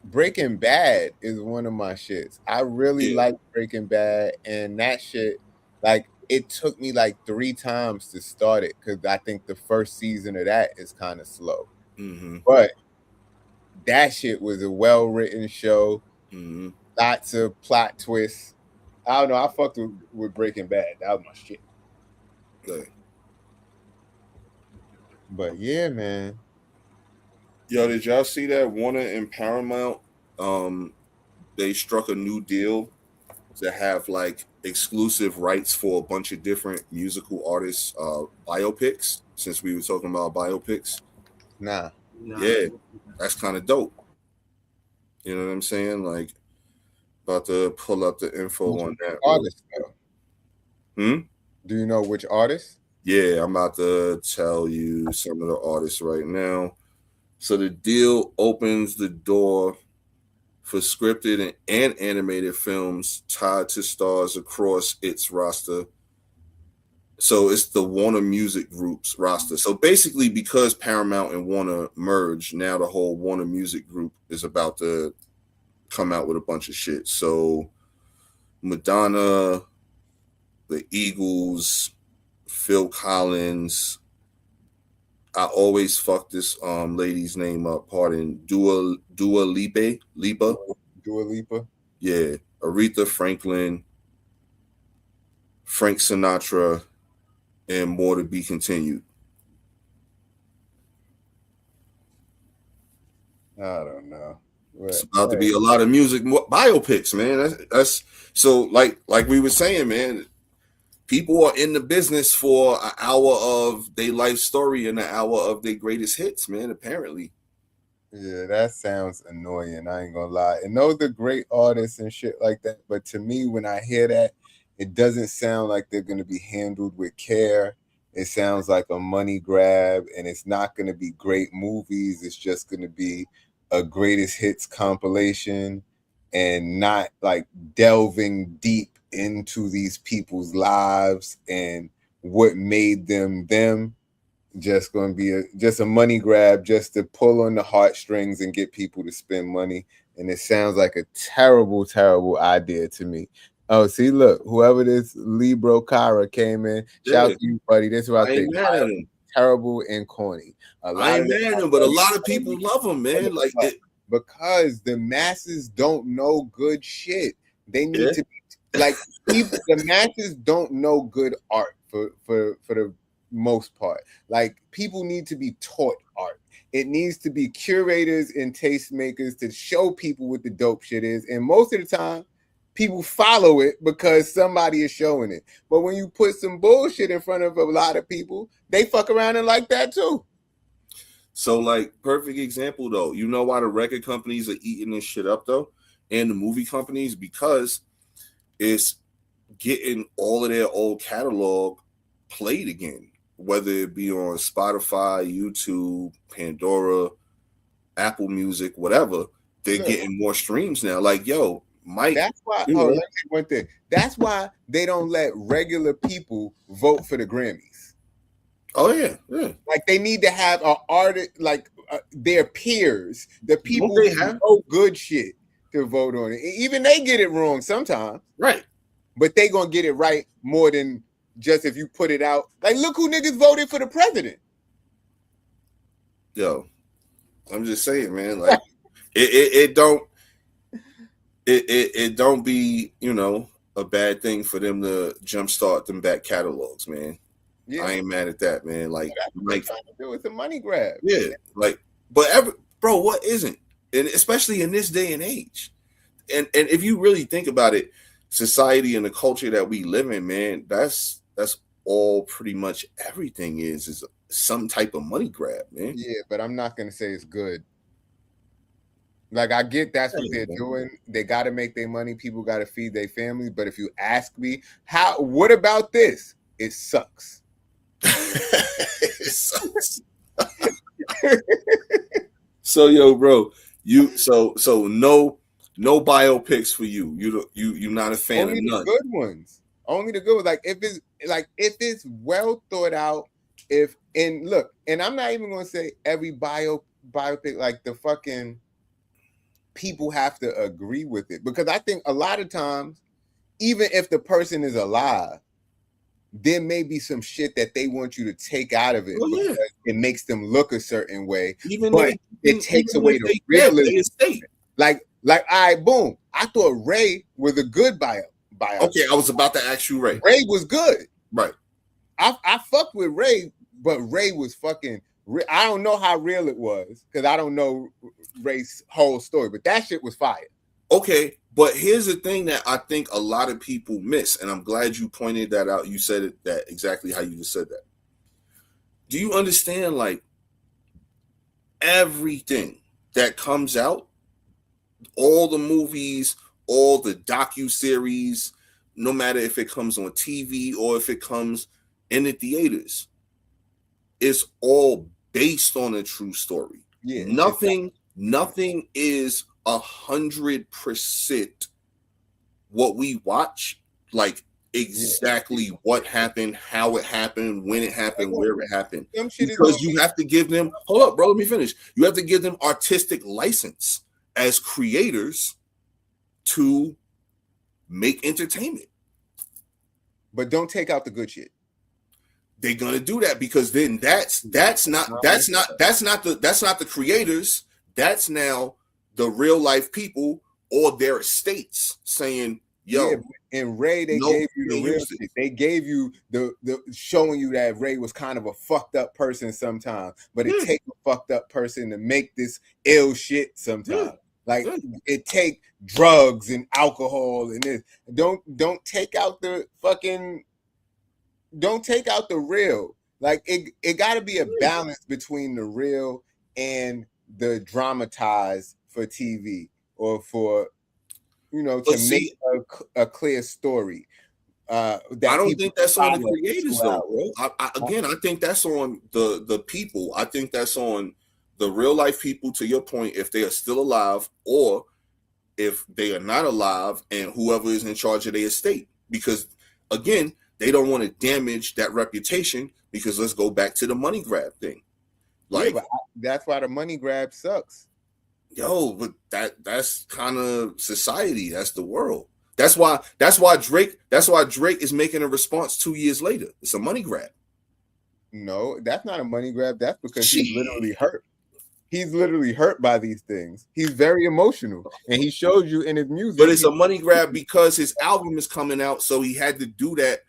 Breaking Bad is one of my shits. I really like Breaking Bad, and that shit, like, it took me like 3 times to start it because I think the first season of that is kind of slow. But that shit was a well-written show. Lots of plot twists. I don't know. I fucked with Breaking Bad. That was my shit. Good. But yeah, man. Yo, did y'all see that Warner and Paramount? They struck a new deal to have like exclusive rights for a bunch of different musical artists' biopics. Since we were talking about biopics, Nah. yeah, that's kind of dope. You know what I'm saying? Like, about to pull up the info on that. Artist, though. Hmm? Do you know which artist? Yeah, I'm about to tell you some of the artists right now. So the deal opens the door for scripted and animated films tied to stars across its roster. So it's the Warner Music Group's roster. So basically, because Paramount and Warner merged, now the whole Warner Music Group is about to come out with a bunch of shit. So Madonna, the Eagles, Phil Collins. I always fuck this lady's name up. Pardon, Dua Lipa. Dua Lipa. Yeah, Aretha Franklin, Frank Sinatra, and more to be continued. I don't know. It's about to be a lot of music biopics, man. That's so like we were saying, man. People are in the business for an hour of their life story and an hour of their greatest hits, man. Apparently. Yeah, that sounds annoying. I ain't gonna lie. And those are great artists and shit like that. But to me, when I hear that, it doesn't sound like they're gonna be handled with care. It sounds like a money grab, and it's not gonna be great movies. It's just gonna be a greatest hits compilation and not like delving deep into these people's lives and what made them. Just going to be just a money grab, just to pull on the heartstrings and get people to spend money. And it sounds like a terrible, terrible idea to me. Oh, see, look, whoever this Libro Cara came in, shout out to you, buddy. This is what I think. Terrible and corny. I ain't mad at him, but a lot of people love him, man. Like because the masses don't know good shit. They need to be like people, the masses don't know good art for the most part. Like people need to be taught art. It needs to be curators and tastemakers to show people what the dope shit is. And most of the time, people follow it because somebody is showing it. But when you put some bullshit in front of a lot of people, they fuck around and like that too. So, like, perfect example though. You know why the record companies are eating this shit up though, and the movie companies? Because it's getting all of their old catalog played again, whether it be on Spotify, YouTube, Pandora, Apple Music, whatever. They're getting more streams now. Like, yo, Mike. That's why. Let me say one thing. That's why they don't let regular people vote for the Grammys. Oh yeah. Like they need to have an artist, like their peers, the people who know good shit to vote on it. Even they get it wrong sometimes, right? But they gonna get it right more than just if you put it out. Like, look who niggas voted for the president. Yo, I'm just saying, man. Like, it don't be, you know, a bad thing for them to jumpstart them back catalogs, man. Yeah. I ain't mad at that, man. Like it's a money grab. Yeah, like, but bro, what isn't? And especially in this day and age. And if you really think about it, society and the culture that we live in, man, that's all pretty much everything is some type of money grab, man. Yeah, but I'm not gonna say it's good. Like, I get that's what they're doing. They got to make their money. People got to feed their families. But if you ask me, what about this? It sucks. It sucks. So, yo, bro, so no biopics for you. You're not a fan Only of none. The good ones. Only the good ones. Like if it's well thought out. And I'm not even gonna say every biopic, like the fucking people have to agree with it, because I think a lot of times, even if the person is alive, there may be some shit that they want you to take out of it because it makes them look a certain way, but it takes away the realism. Like, all right, boom. I thought Ray was a good bio. Okay, I was about to ask you Ray. Ray was good. Right. I fucked with Ray, but Ray was fucking. I don't know how real it was because I don't know Ray's whole story, but that shit was fire. Okay, but here's the thing that I think a lot of people miss, and I'm glad you pointed that out. You said it that exactly how you just said that. Do you understand, like, everything that comes out, all the movies, all the docu-series, no matter if it comes on TV or if it comes in the theaters, is all based on a true story. Yeah, nothing is 100% what we watch, like exactly what happened, how it happened, when it happened, where it happened. Because you have to give them, hold up, bro, let me finish. You have to give them artistic license as creators to make entertainment. But don't take out the good shit. They're gonna do that because then that's not the creators. That's now the real life people or their estates saying, yo. Yeah, and Ray, they gave you the real shit. They gave you the showing you that Ray was kind of a fucked up person sometimes, but it takes a fucked up person to make this ill shit sometimes. Like it take drugs and alcohol and this. Don't take out the fucking. Don't take out the real. Like it got to be a balance between the real and the dramatized for TV or for, you know, to make a clear story. I don't think that's on the creators though, bro. I think that's on the people. I think that's on the real life people, to your point, if they are still alive or if they are not alive, and whoever is in charge of their estate. Because again, they don't want to damage that reputation, because let's go back to the money grab thing. Like, but that's why the money grab sucks. Yo, but that's kind of society. That's the world. That's why Drake is making a response 2 years later. It's a money grab. No, that's not a money grab. That's because he's literally hurt. He's literally hurt by these things. He's very emotional, and he shows you in his music. But it's a money grab because his album is coming out, so he had to do that.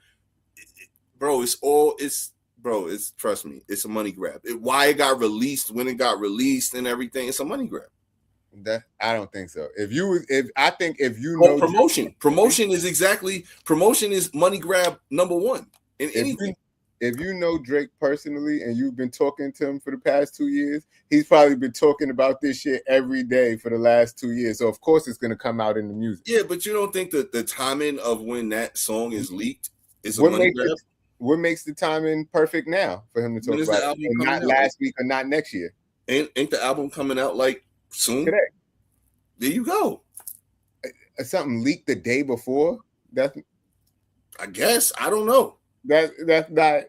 Bro, trust me, it's a money grab. Why it got released, when it got released, and everything, it's a money grab. That I don't think so. If you know promotion is money grab number one in anything. If you know Drake personally and you've been talking to him for the past 2 years, he's probably been talking about this shit every day for the last 2 years. So of course it's gonna come out in the music. Yeah, but you don't think that the timing of when that song is leaked is a money grab? What makes the timing perfect now for him to talk about it? And not last week or not next year? Ain't the album coming out like soon? Today. There you go. Something leaked the day before? I guess. I don't know. That's not.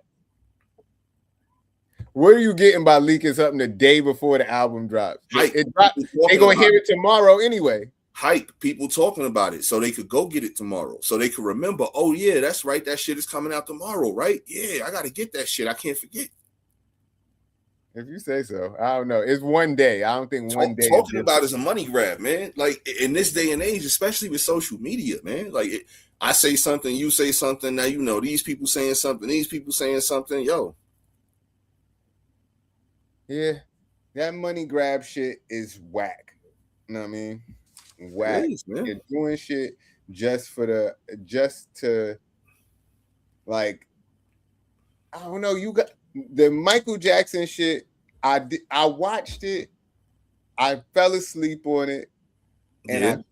What are you getting by leaking something the day before the album drops? It drops. They gonna hear it tomorrow anyway. Hype, people talking about it, so they could go get it tomorrow, so they could remember. Oh yeah, that's right. That shit is coming out tomorrow, right? Yeah, I gotta get that shit. I can't forget. If you say so, I don't know. It's one day. I don't think one day. Talking about is a money grab, man. Like in this day and age, especially with social media, man. Like I say something, you say something. Now you know these people saying something, these people saying something. Yo, yeah, that money grab shit is whack. You know what I mean? Whack. You're doing shit just to like, I don't know. You got the Michael Jackson shit. I watched it. I fell asleep on it, and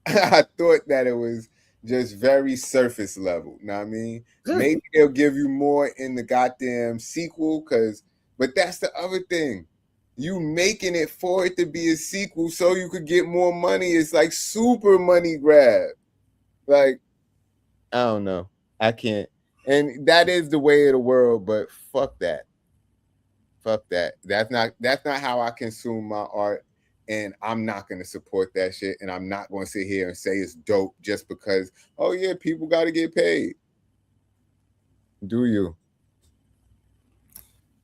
I thought that it was just very surface level. You know what I mean? Maybe they'll give you more in the goddamn sequel, but that's the other thing. You making it for it to be a sequel so you could get more money. It's like super money grab. Like, I don't know. I can't. And that is the way of the world, but fuck that. Fuck that. That's not how I consume my art. And I'm not going to support that shit. And I'm not going to sit here and say it's dope just because, oh yeah, people got to get paid. Do you?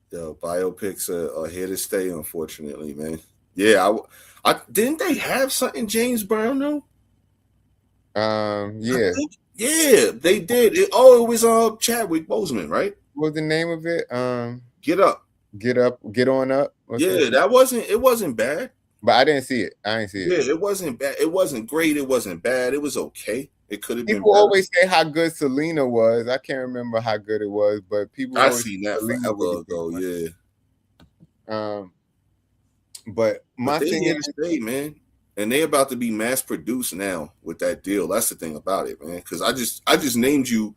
The biopics are here to stay, unfortunately, man. Yeah, I didn't they have something James Brown though? Yeah. Yeah, they did. It was Chadwick Boseman, right? What was the name of it? Get Up. Get on up. Yeah, it wasn't bad. But I didn't see it. I didn't see it. Yeah, it wasn't bad. It wasn't great. It wasn't bad. It was okay. It could have been. People always say how good Selena was. I can't remember how good it was, but people. I seen that forever ago. Yeah. But my thing is, man, and they about to be mass produced now with that deal. That's the thing about it, man. Because I just named you.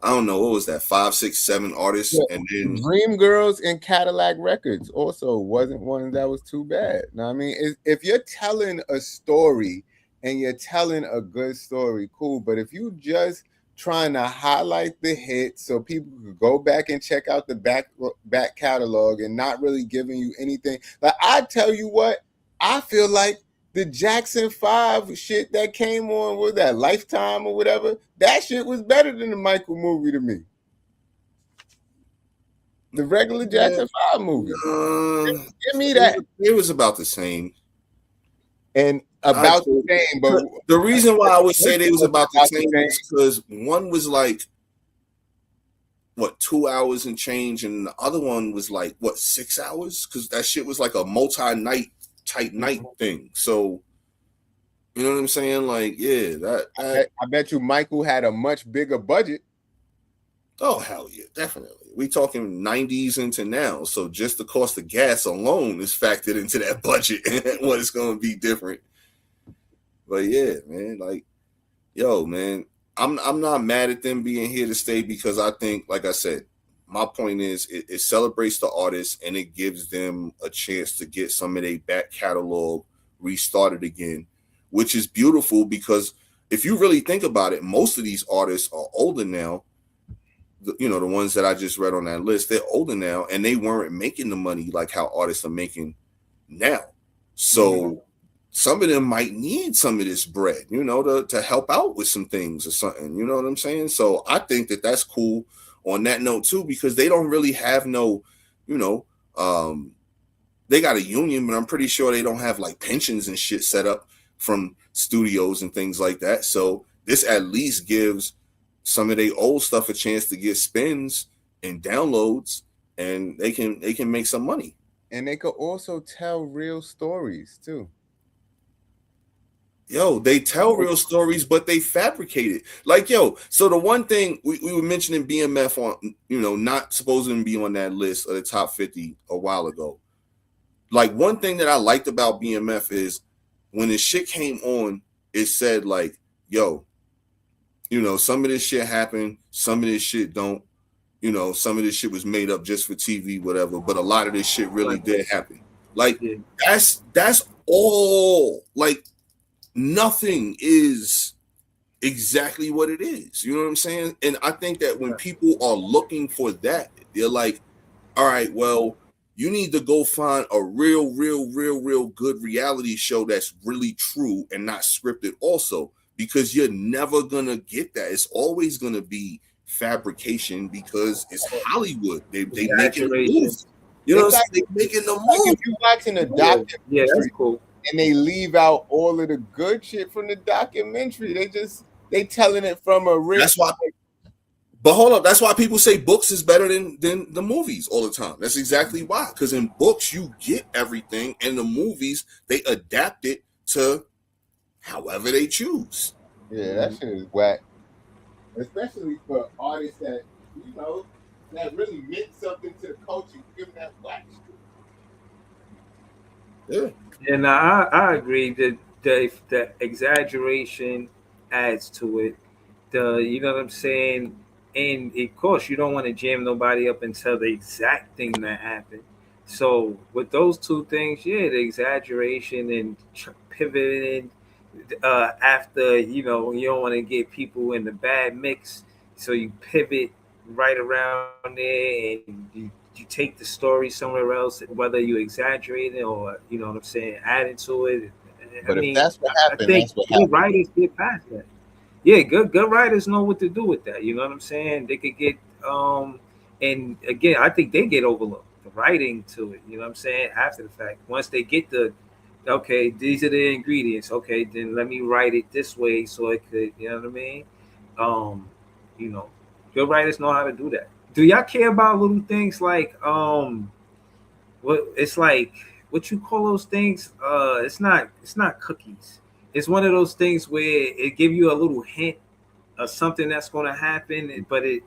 I don't know, what was that, 5, 6, 7 artists, yeah. And then Dreamgirls and Cadillac Records also wasn't one that was too bad. Now, I mean, if you're telling a story and you're telling a good story, cool. But if you just trying to highlight the hits so people could go back and check out the back catalog and not really giving you anything, like I tell you what, I feel like the Jackson 5 shit that came on, was that Lifetime or whatever, that shit was better than the Michael movie to me. The regular Jackson 5 movie. Give me that. It was about the same. And about the same, but the reason why I would say they was about the same is because one was like, what, 2 hours and change, and the other one was like, what, 6 hours? Because that shit was like a multi-night type night thing. So you know what I'm saying? Like, yeah, that I bet you Michael had a much bigger budget. Oh, hell yeah, definitely. We talking 90s into now. So just the cost of gas alone is factored into that budget and what it's gonna be different. But yeah, man, like, yo, man, I'm not mad at them being here to stay, because I think, like I said, my point is it celebrates the artists and it gives them a chance to get some of their back catalog restarted again, which is beautiful, because if you really think about it, most of these artists are older now. The ones that I just read on that list, they're older now, and they weren't making the money like how artists are making now. So some of them might need some of this bread, to help out with some things or something. You know what I'm saying? So I think that that's cool on that note too, because they don't really have no, they got a union, but I'm pretty sure they don't have like pensions and shit set up from studios and things like that. So this at least gives some of their old stuff a chance to get spins and downloads, and they can make some money. And they could also tell real stories too. Yo, they tell real stories, but they fabricate it. Like, yo, so the one thing we were mentioning BMF on, not supposed to be on that list of the top 50 a while ago. Like, one thing that I liked about BMF is when this shit came on, it said like, yo, some of this shit happened, some of this shit don't, some of this shit was made up just for TV, whatever, but a lot of this shit really did happen. Like, that's all. Like, nothing is exactly what it is. You know what I'm saying? And I think that when people are looking for that, they're like, all right, well, you need to go find a real good reality show that's really true and not scripted also, because you're never going to get that. It's always going to be fabrication, because it's Hollywood. They making the moves. You know what I'm saying? They making the moves. If you're watching a documentary, yeah, that's cool. And they leave out all of the good shit from the documentary. They telling it from a real. That's why. But hold up, that's why people say books is better than the movies all the time. That's exactly why. Because in books you get everything, and the movies they adapt it to however they choose. Yeah, that shit is whack. Especially for artists that that really meant something to the culture. Give them that whack shit. Yeah. And I agree that the exaggeration adds to it. You know what I'm saying? And of course, you don't want to jam nobody up and tell the exact thing that happened. So with those two things, the exaggeration and pivoting after, you don't want to get people in the bad mix. So you pivot right around there, and you take the story somewhere else, whether you exaggerate it or, you know what I'm saying, adding to it. But if that's what happened, I think good writers get past that. Yeah, good writers know what to do with that. You know what I'm saying? They could get and again, I think they get overlooked, the writing to it. You know what I'm saying? After the fact, once they get okay, these are the ingredients. Okay, then let me write it this way so it could, you know what I mean? Um, you know, good writers know how to do that. Do y'all care about little things like what it's like what you call those things? It's not cookies. It's one of those things where it give you a little hint of something that's gonna happen, but it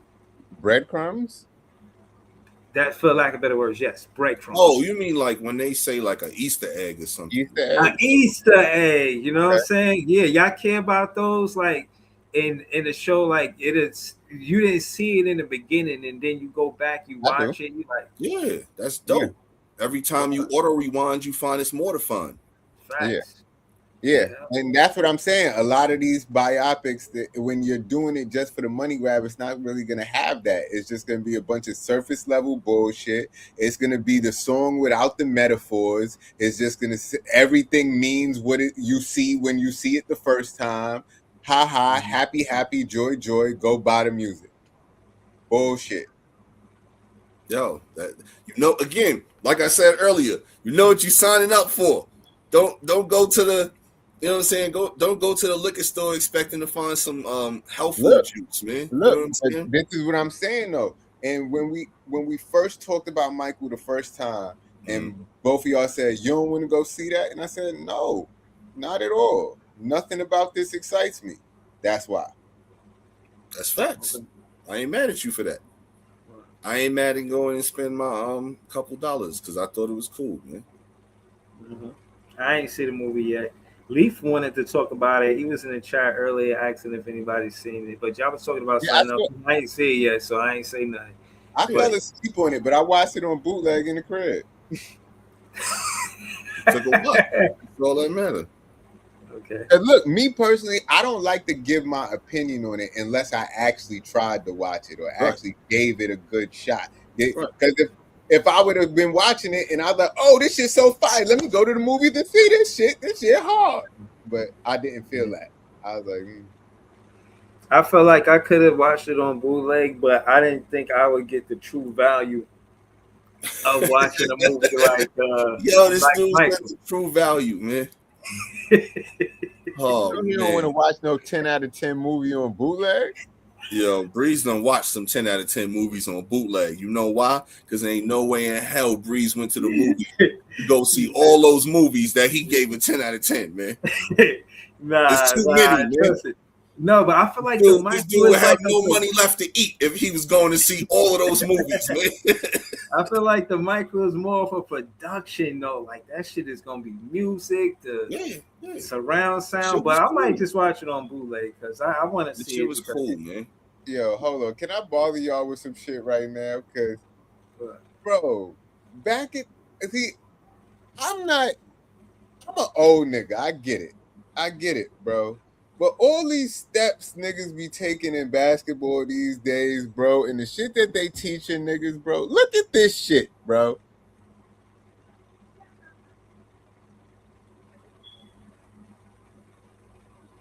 Breadcrumbs. that for lack of better words, yes, breadcrumbs. Oh, you mean like when they say like an Easter egg or something? Easter An eggs. Easter egg, you know what I'm Okay. saying? Yeah, y'all care about those like in the show, like it is you didn't see it in the beginning and then you go back, you I do. watch it, you like Yeah, that's Yeah. dope. Every time you auto rewind, you find it's more to find. facts. Yeah, Yeah. and that's what I'm saying. A lot of these biopics, that when you're doing it just for the money grab, it's not really gonna have that. It's just gonna be a bunch of surface level bullshit. It's gonna be the song without the metaphors. It's just gonna everything means what you see when you see it the first time. Ha ha, happy, happy, joy, joy. Go buy the music. Bullshit. Yo, that again, like I said earlier, you know what you're signing up for. Don't go to the, you know what I'm saying? Don't go to the liquor store expecting to find some health food Look, juice, man. You know Look, what I'm but saying? this is what I'm saying though. And when we first talked about Michael the first time, and both of y'all said you don't want to go see that, and I said no, not at all. Nothing about this excites me. That's why. That's facts. I ain't mad at you for that. I ain't mad at going and spend my couple dollars because I thought it was cool, man. Mhm. I ain't see the movie yet. Leaf wanted to talk about it. He was in the chat earlier asking if anybody's seen it, but y'all was talking about Yeah, something else. I ain't see it yet, so I ain't say nothing. I But fell asleep on it, but I watched it on bootleg in the crib. Took a what? That's all that matter. okay. And look, me personally, I don't like to give my opinion on it unless I actually tried to watch it or actually gave it a good shot. Because if I would have been watching it and I was like, oh, this shit's so fire, let me go to the movie to see this shit. This shit hard. But I didn't feel that. I was like, I felt like I could have watched it on bootleg, but I didn't think I would get the true value of watching a movie like Yo, this like dude's Michael. got the true value, man. Oh, you don't want to watch no 10 out of 10 movie on bootleg? Yo, Breeze done watched some 10 out of 10 movies on bootleg. You know why? Because there ain't no way in hell Breeze went to the movie to go see all those movies that he gave a 10 out of 10, man. It's too many, man. No, but I feel like this dude would have no money left to eat if he was going to see all of those movies, man. I feel like the Michael is more of a production, though. Like that shit is gonna be music, the surround sound. But I might just watch it on bootleg because I want to see it. Shit was cool, man. Yo, hold on. Can I bother y'all with some shit right now? Because, bro, back at see, I'm an old nigga. I get it, bro. But all these steps niggas be taking in basketball these days, bro, and the shit that they teaching niggas, bro. Look at this shit, bro.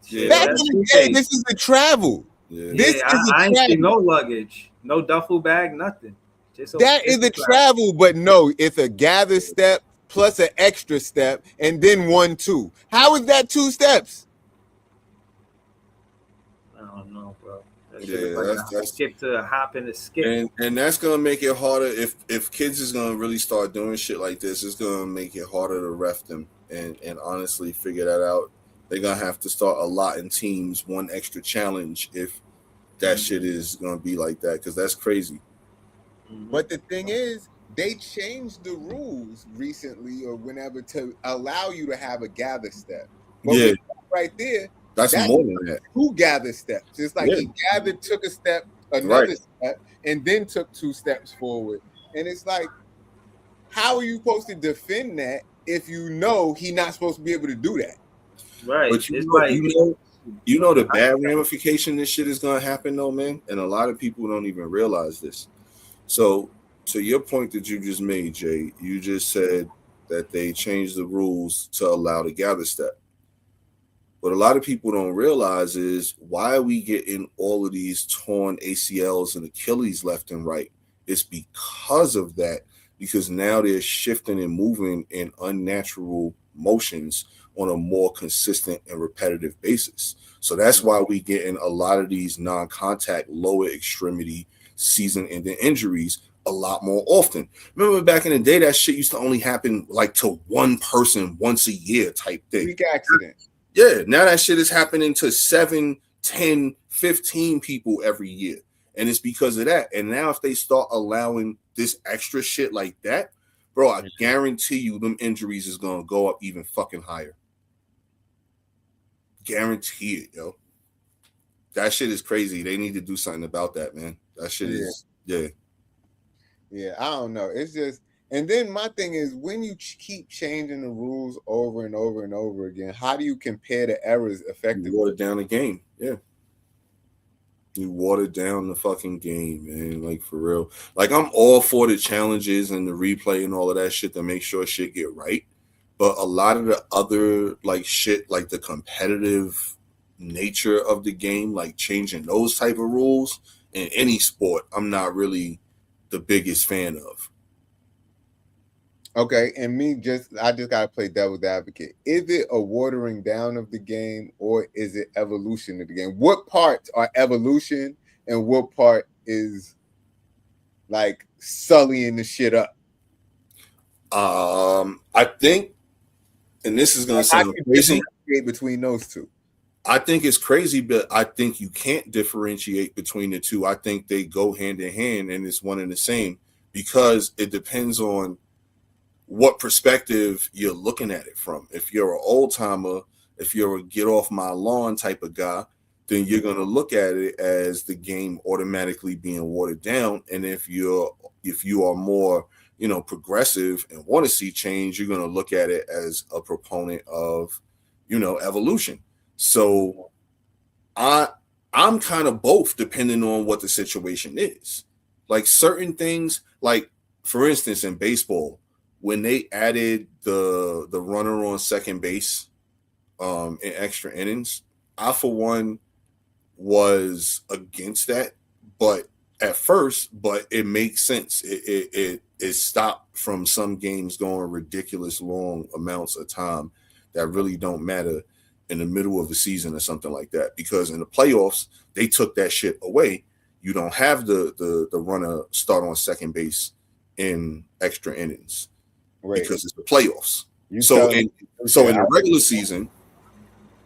Yeah, back in the day, this is the travel. Yeah, this is I ain't see no luggage, no duffel bag, nothing. That is the travel, but no, it's a gather step plus an extra step and then 1, 2. How is that 2 steps? I don't know, bro. That's skip to a hop and a skip. And that's gonna make it harder if kids is gonna really start doing shit like this. It's gonna make it harder to ref them and honestly figure that out. They're gonna have to start allotting teams one extra challenge if that shit is gonna be like that, because that's crazy. But the thing is, they changed the rules recently or whenever to allow you to have a gather step. But right there, that's more than that. 2 gather steps. It's like he gathered, took a step, another step, and then took 2 steps forward. And it's like, how are you supposed to defend that if you know he's not supposed to be able to do that? Right. But you know the bad ramification this shit is gonna happen though, man. And a lot of people don't even realize this. So to your point that you just made, Jay, you just said that they changed the rules to allow the gather step. What a lot of people don't realize is why are we getting all of these torn ACLs and Achilles left and right? It's because of that, because now they're shifting and moving in unnatural motions on a more consistent and repetitive basis. So that's why we get in a lot of these non-contact lower extremity season-ending injuries a lot more often. Remember back in the day, that shit used to only happen like to one person once a year type thing. Freak accident. Yeah, now that shit is happening to 7, 10, 15 people every year. And it's because of that. And now if they start allowing this extra shit like that, bro, I guarantee you them injuries is going to go up even fucking higher. Guarantee it, yo. That shit is crazy. They need to do something about that, man. That shit is, yeah. Yeah, I don't know. It's just, and then my thing is, when you keep changing the rules over and over and over again, how do you compare the errors effectively? You water down the game, yeah. You watered down the fucking game, man. Like, for real. Like, I'm all for the challenges and the replay and all of that shit to make sure shit get right. But a lot of the other, like, shit, like the competitive nature of the game, like changing those type of rules in any sport, I'm not really the biggest fan of. Okay, and I just gotta play devil's advocate. Is it a watering down of the game, or is it evolution of the game? What parts are evolution and what part is like sullying the shit up? I think, and this is gonna sound crazy, between those two. I think it's crazy, but I think you can't differentiate between the two. I think they go hand in hand and it's one and the same, because it depends on what perspective you're looking at it from. If you're an old timer, if you're a get off my lawn type of guy, then you're going to look at it as the game automatically being watered down. And if you are more, progressive and want to see change, you're going to look at it as a proponent of, evolution. So I'm kind of both, depending on what the situation is. Like certain things, like for instance, in baseball, when they added the runner on second base in extra innings, I for one was against that, but it makes sense. It stopped from some games going ridiculous long amounts of time that really don't matter in the middle of the season or something like that. Because in the playoffs, they took that shit away. You don't have the runner start on second base in extra innings. Right. Because it's the playoffs. So in the regular season,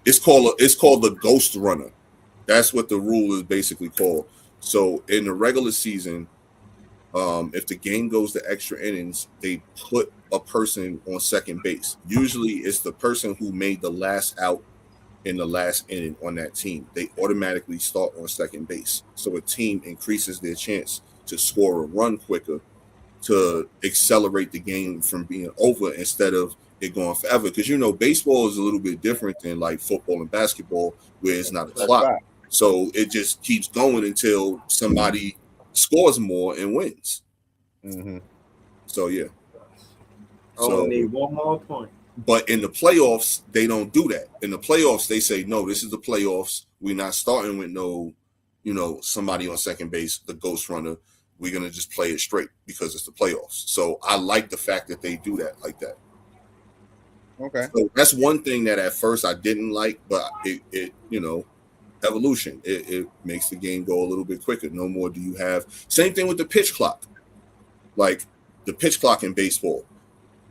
it's called the ghost runner. That's what the rule is basically called. So in the regular season, if the game goes to extra innings, they put a person on second base. Usually it's the person who made the last out in the last inning on that team. They automatically start on second base. So a team increases their chance to score a run quicker, to accelerate the game from being over instead of it going forever. Because baseball is a little bit different than like football and basketball, where it's not a clock. Right. So it just keeps going until somebody scores more and wins. Mm-hmm. So yeah. So need one more point. But in the playoffs, they don't do that. In the playoffs, they say, no, this is the playoffs. We're not starting with no, somebody on second base, the ghost runner. We're going to just play it straight because it's the playoffs. So I like the fact that they do that like that. Okay. So that's one thing that at first I didn't like, but it evolution. It makes the game go a little bit quicker. No more do you have. Same thing with the pitch clock. Like the pitch clock in baseball.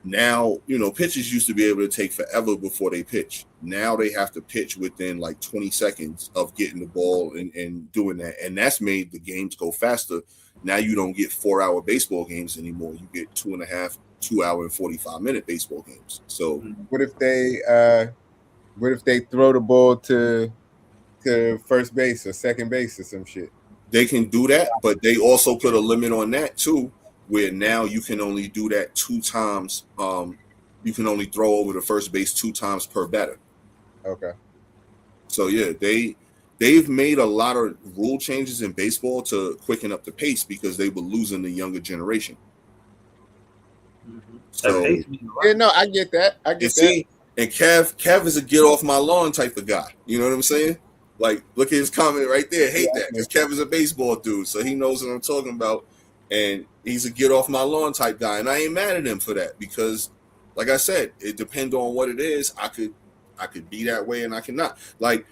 Now, pitchers used to be able to take forever before they pitch. Now they have to pitch within like 20 seconds of getting the ball and doing that. And that's made the games go faster. Now you don't get 4-hour baseball games anymore. You get 2.5, 2 hour and 45-minute baseball games. So what if they throw the ball to first base or second base or some shit? They can do that, but they also put a limit on that too, where now you can only do that 2 times. You can only throw over the first base 2 times per batter. Okay. So yeah, they've made a lot of rule changes in baseball to quicken up the pace because they were losing the younger generation. Mm-hmm. So yeah, no, I get that. See, and Kev is a get off my lawn type of guy. You know what I'm saying? Like, look at his comment right there. Hate that, because Kev is a baseball dude, so he knows what I'm talking about. And he's a get off my lawn type guy, and I ain't mad at him for that, because like I said, it depends on what it is. I could be that way and I cannot. Like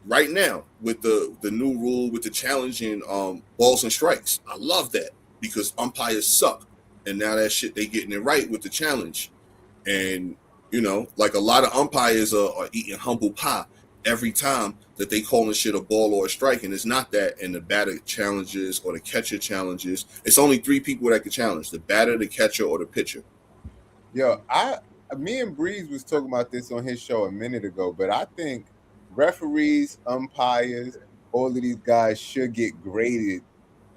right now with the new rule with the challenging balls and strikes, I love that because umpires suck, and now that shit they getting it right with the challenge, and like a lot of umpires are eating humble pie every time that they calling shit a ball or a strike, and it's not that. And the batter challenges or the catcher challenges. It's only 3 people that can challenge: the batter, the catcher, or the pitcher. Yo, me and Breeze was talking about this on his show a minute ago, but I think referees, umpires, all of these guys should get graded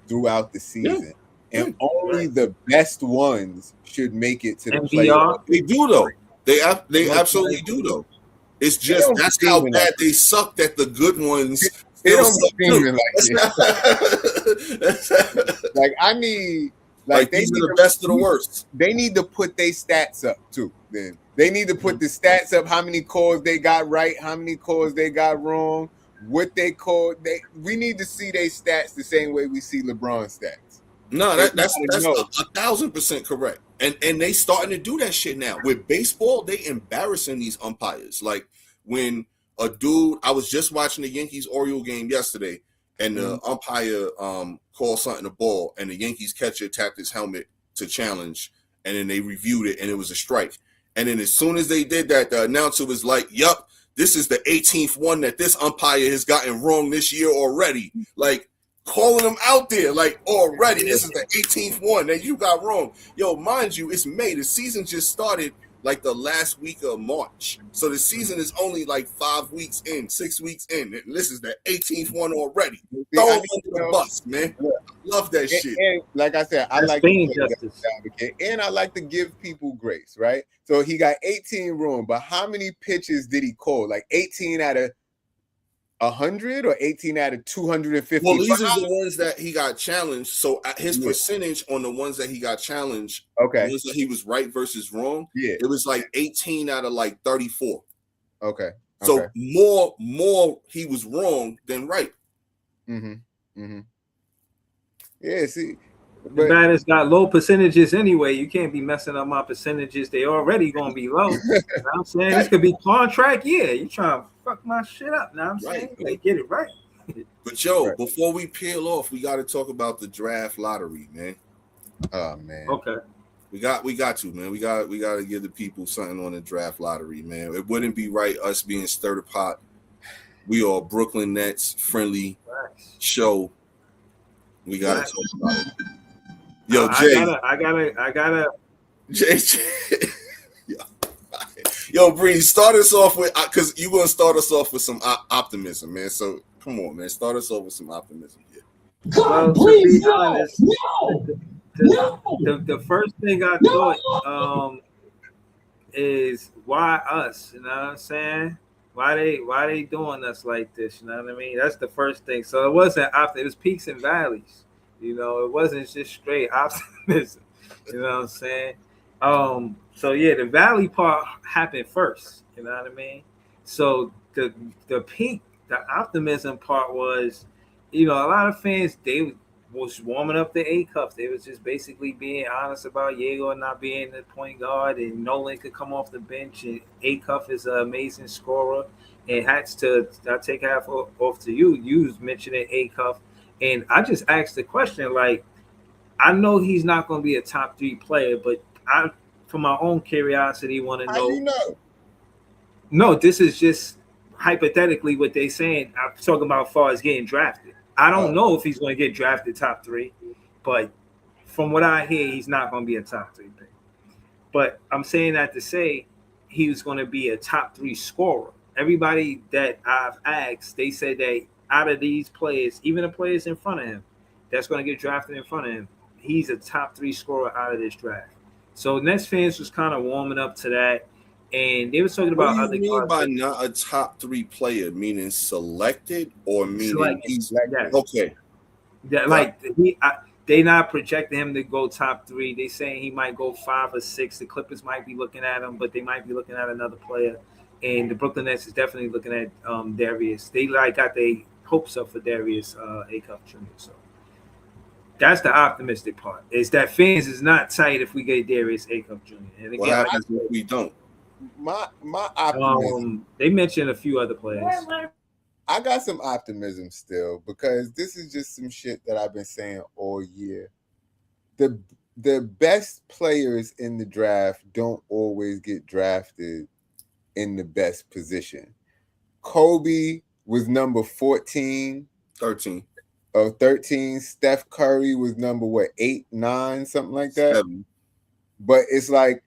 throughout the season. Yeah. And only the best ones should make it to the playoffs. They do though. They absolutely do though. It's just that's how bad they suck that the good ones they don't seem like it. Like I need like these are the best of the worst. They need to put their stats up too. Then they need to put the stats up. How many calls they got right? How many calls they got wrong? What they called? We need to see their stats the same way we see LeBron's stats. No, that's 1,000% correct. And they starting to do that shit now. With baseball, they embarrassing these umpires. Like when a dude, I was just watching the Yankees-Oriole game yesterday, and the umpire called something a ball, and the Yankees catcher tapped his helmet to challenge, and then they reviewed it, and it was a strike. And then as soon as they did that, the announcer was like, yup, this is the 18th one that this umpire has gotten wrong this year already. Like, calling them out there, like, already, this is the 18th one that you got wrong. Yo, mind you, it's May. The season just started like the last week of March. So the season is only like 5 weeks in, 6 weeks in. And this is the 18th one already. Throw them under the bus, man. Yeah. Love that shit. And like I said, I like to and I like to give people grace, right? So he got 18 wrong, but how many pitches did he call? Like 18 out of 100 or 18 out of 250? Well, these are the ones that he got challenged. So his percentage on the ones that he got challenged, okay, the ones that he was right versus wrong, yeah, it was like 18 out of like 34. Okay. So more he was wrong than right. Yeah, see. The batters got low percentages anyway. You can't be messing up my percentages. They already gonna be low. You know what I'm saying? This could be contract. Yeah, you trying to fuck my shit up. Now I'm saying they get it right. But yo, before we peel off, we got to talk about the draft lottery, man. Oh man. Okay. We got to, man. We got to give the people something on the draft lottery, man. It wouldn't be right us being stir the pot. We are Brooklyn Nets friendly show. We got to talk about it. Yo, Jay. I gotta. Jay. Yo, Bree, start us off with, because you're going to start us off with some optimism, man. So, come on, man. Start us off with some optimism here. God, please, honest, the first thing I thought is why us? You know what I'm saying? Why they doing us like this? You know what I mean? That's the first thing. So it wasn't it was peaks and valleys. You know, it wasn't just straight optimism. You know what I'm saying? So yeah, the valley part happened first. You know what I mean? So the peak, the optimism part was, you know, a lot of fans, they was warming up the A cups. They was just basically being honest about Diego not being the point guard, and Nolan could come off the bench, and A cup is an amazing scorer. And hats I'll take half off to you. You was mentioning A cup. And I just asked the question, like, I know he's not going to be a top 3 player, but I, for my own curiosity, want to know. How you know? No, this is just hypothetically what they saying. I'm talking about as far as getting drafted. I don't know if he's going to get drafted top 3, but from what I hear, he's not going to be a top 3 pick. But I'm saying that to say he was going to be a top 3 scorer. Everybody that I've asked, they said that out of these players, even the players in front of him, that's going to get drafted in front of him, he's a top 3 scorer out of this draft. So Nets fans was kind of warming up to that, and they were talking about what do you mean by not a top 3 player, meaning selected or meaning he's okay? Yeah, like they not projecting him to go top 3. They saying he might go 5 or 6. The Clippers might be looking at him, but they might be looking at another player. And the Brooklyn Nets is definitely looking at Darius. They got their hopes up for Darius A-Cup Jr. So That's the optimistic part. Is that fans is not tight if we get Darius Acuff Jr. And again, What happens if we don't? My optimism. They mentioned a few other players. I got some optimism still because this is just some shit that I've been saying all year. The best players in the draft don't always get drafted in the best position. Kobe was number 14. 13. Of 13. Steph Curry was number 8, 9, something like that. 7. But it's like,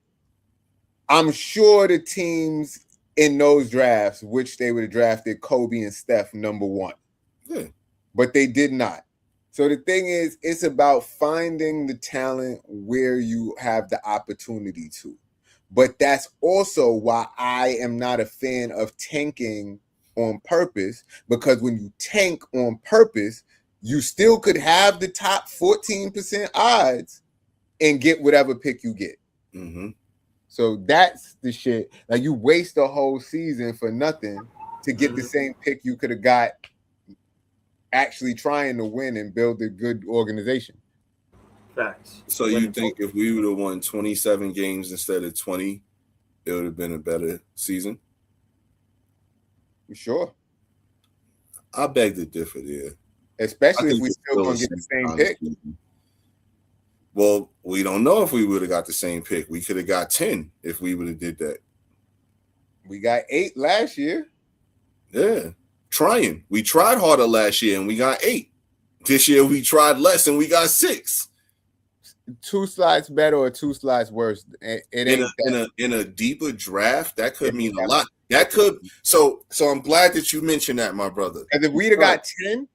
I'm sure the teams in those drafts, which they would have drafted Kobe and Steph number 1. Yeah. But they did not. So the thing is, it's about finding the talent where you have the opportunity to. But that's also why I am not a fan of tanking on purpose, because when you tank on purpose, you still could have the top 14% odds and get whatever pick you get. Mm-hmm. So that's the shit. Like, you waste a whole season for nothing to get the same pick you could have got actually trying to win and build a good organization. Facts. So you think if we would have won 27 games instead of 20, it would have been a better season? Sure. I beg to differ there. Especially if we still gonna get the same pick. Well, we don't know if we would have got the same pick. We could have got 10 if we would have did that. We got 8 last year. Yeah. Trying. We tried harder last year and we got 8. This year we tried less and we got 6. 2 slots better or 2 slots worse. It ain't in a deeper draft, that could mean a lot. That could so I'm glad that you mentioned that, my brother. Because if we'd have got 10,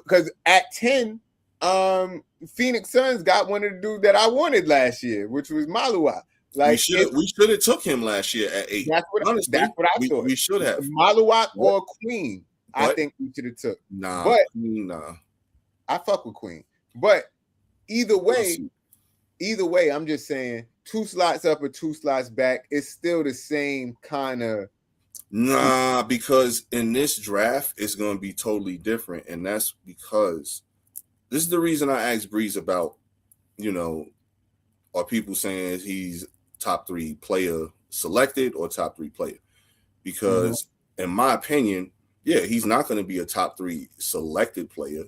because at 10, Phoenix Suns got one of the dudes that I wanted last year, which was Malua. Like, we should have took him last year at 8. That's what I thought. We should have. Malua or Queen, I think we should have took. Nah. I fuck with Queen. But either way, I'm just saying 2 slots up or 2 slots back, it's still the same kind of. Nah, because in this draft, it's going to be totally different. And that's because this is the reason I asked Breeze about, are people saying he's top 3 player selected or top 3 player? Because in my opinion, yeah, he's not going to be a top 3 selected player.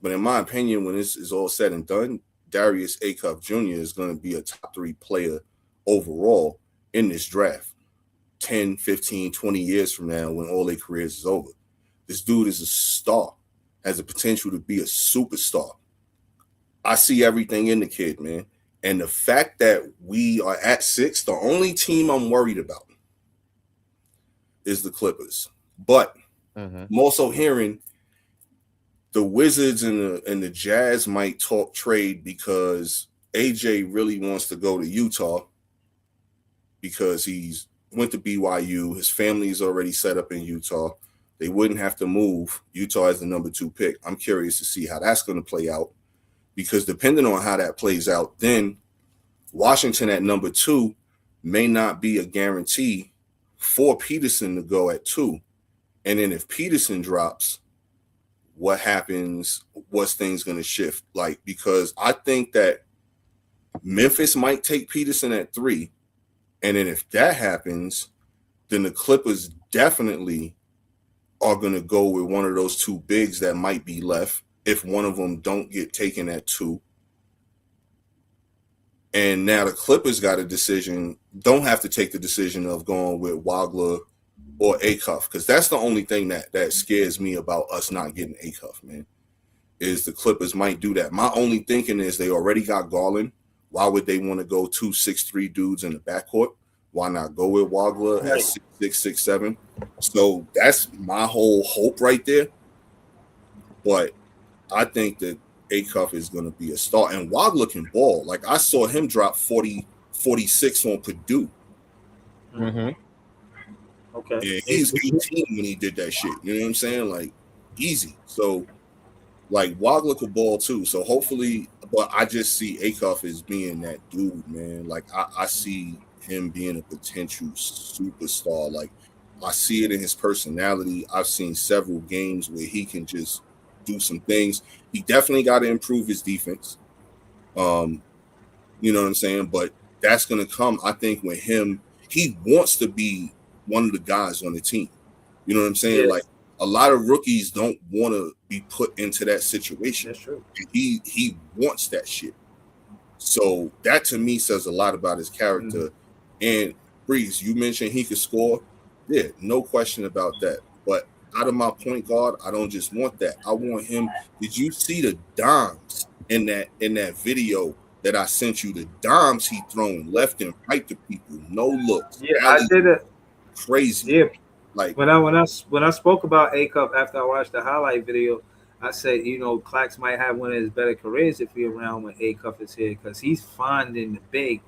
But in my opinion, when this is all said and done, Darius Acuff Jr. is going to be a top 3 player overall in this draft. 10, 15, 20 years from now when all their careers is over. This dude is a star, has the potential to be a superstar. I see everything in the kid, man. And the fact that we are at 6, the only team I'm worried about is the Clippers. But I'm also hearing the Wizards and the Jazz might talk trade because AJ really wants to go to Utah because he's went to BYU. His family is already set up in Utah. They wouldn't have to move. Utah is the number 2 pick. I'm curious to see how that's going to play out because depending on how that plays out, then Washington at number 2 may not be a guarantee for Peterson to go at 2. And then if Peterson drops, what happens? What's things going to shift? Like, because I think that Memphis might take Peterson at 3. And then if that happens, then the Clippers definitely are going to go with one of those 2 bigs that might be left if one of them don't get taken at 2. And now the Clippers got a decision, don't have to take the decision of going with Wagler or Acuff, because that's the only thing that scares me about us not getting Acuff, man, is the Clippers might do that. My only thinking is they already got Garland. Why would they want to go 2 6'3" dudes in the backcourt? Why not go with Wagler at 6'6", 6'7"? So that's my whole hope right there. But I think that Acuff is going to be a star. And Wagler can ball. Like, I saw him drop 40, 46 on Purdue. Okay. Yeah, he was 18 when he did that shit. You know what I'm saying? Like, easy. So, like, Wagler could ball too. So, hopefully, but I just see Acuff as being that dude, man. Like, I see him being a potential superstar. Like, I see it in his personality. I've seen several games where he can just do some things. He definitely got to improve his defense. You know what I'm saying? But that's gonna come, I think, when he wants to be one of the guys on the team. You know what I'm saying? Yeah. Like a lot of rookies don't want to be put into that situation. That's true. And he wants that shit. So that to me says a lot about his character. And Breeze, you mentioned he could score. Yeah, no question about that. But out of my point guard, I don't just want that. I want him. Did you see the dimes in that video that I sent you? The dimes he thrown left and right to people, no looks. Yeah, I did it. Crazy. Yeah, like when I spoke about A Cup after I watched the highlight video, I said, you know, Clax might have one of his better careers if he's around when A Cup is here because he's finding the big.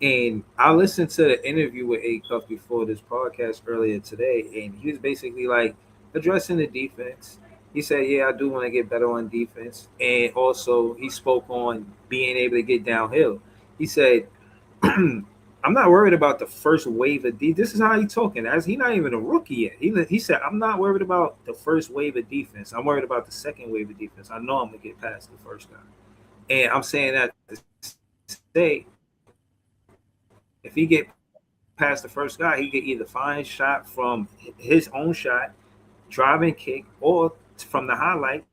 And I listened to the interview with A Cup before this podcast earlier today, and he was basically like addressing the defense. He said, "Yeah, I do want to get better on defense," and also he spoke on being able to get downhill. He said, I'm not worried about the first wave of D. This is how he's talking. As he's not even a rookie yet. He said, I'm not worried about the first wave of defense. I'm worried about the second wave of defense. I know I'm gonna get past the first guy. And I'm saying that to say if he get past the first guy, he could either find a shot from his own shot, driving kick, or from the highlight,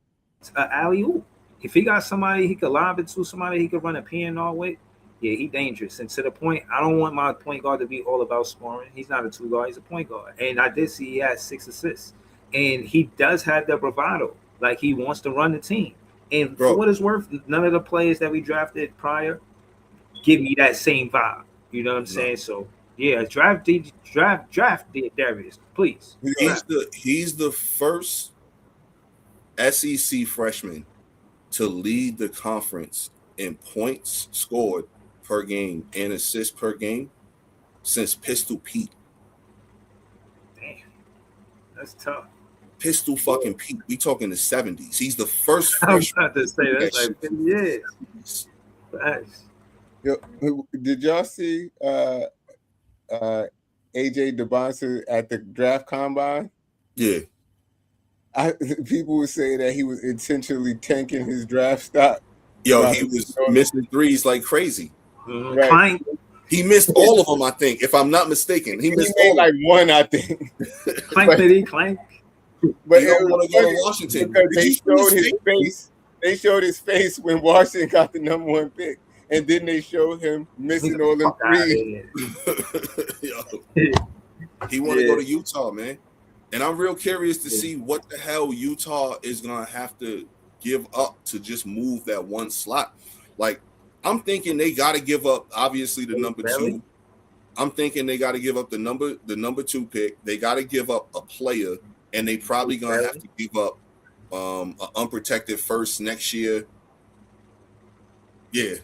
alley-oop. If he got somebody he could lob it to, somebody he could run a PNR with, yeah, he dangerous. And to the point, I don't want my point guard to be all about scoring. He's not a two guard, he's a point guard. And I did see he had 6 assists. And he does have the bravado. Like he wants to run the team. And for what it's worth, none of the players that we drafted prior give me that same vibe. You know what I'm saying? So yeah, draft Darius, please. He's the first SEC freshman to lead the conference in points scored per game and assists per game since Pistol Pete. Damn, that's tough. Pistol fucking Pete. We talking the 70s. He's the first I was freshman. about to say that's like 50 years. Thanks. Yo, did y'all see AJ DeBonsa at the draft combine? Yeah. People would say that he was intentionally tanking his draft stock. Yo, he was missing threes like crazy. Right. He missed all of them, I think, if I'm not mistaken. He missed all like one, I think. Clank. But he don't want to go to Washington because they showed his face. They showed his face when Washington got the number 1 pick, and then they showed him missing all them threes. He want to go to Utah, man. And I'm real curious to see what the hell Utah is going to have to give up to just move that one slot. Like, I'm thinking they got to give up, obviously, the number 2. I'm thinking they got to give up the number 2 pick. They got to give up a player, and they probably going to have to give up an unprotected first next year. Yeah,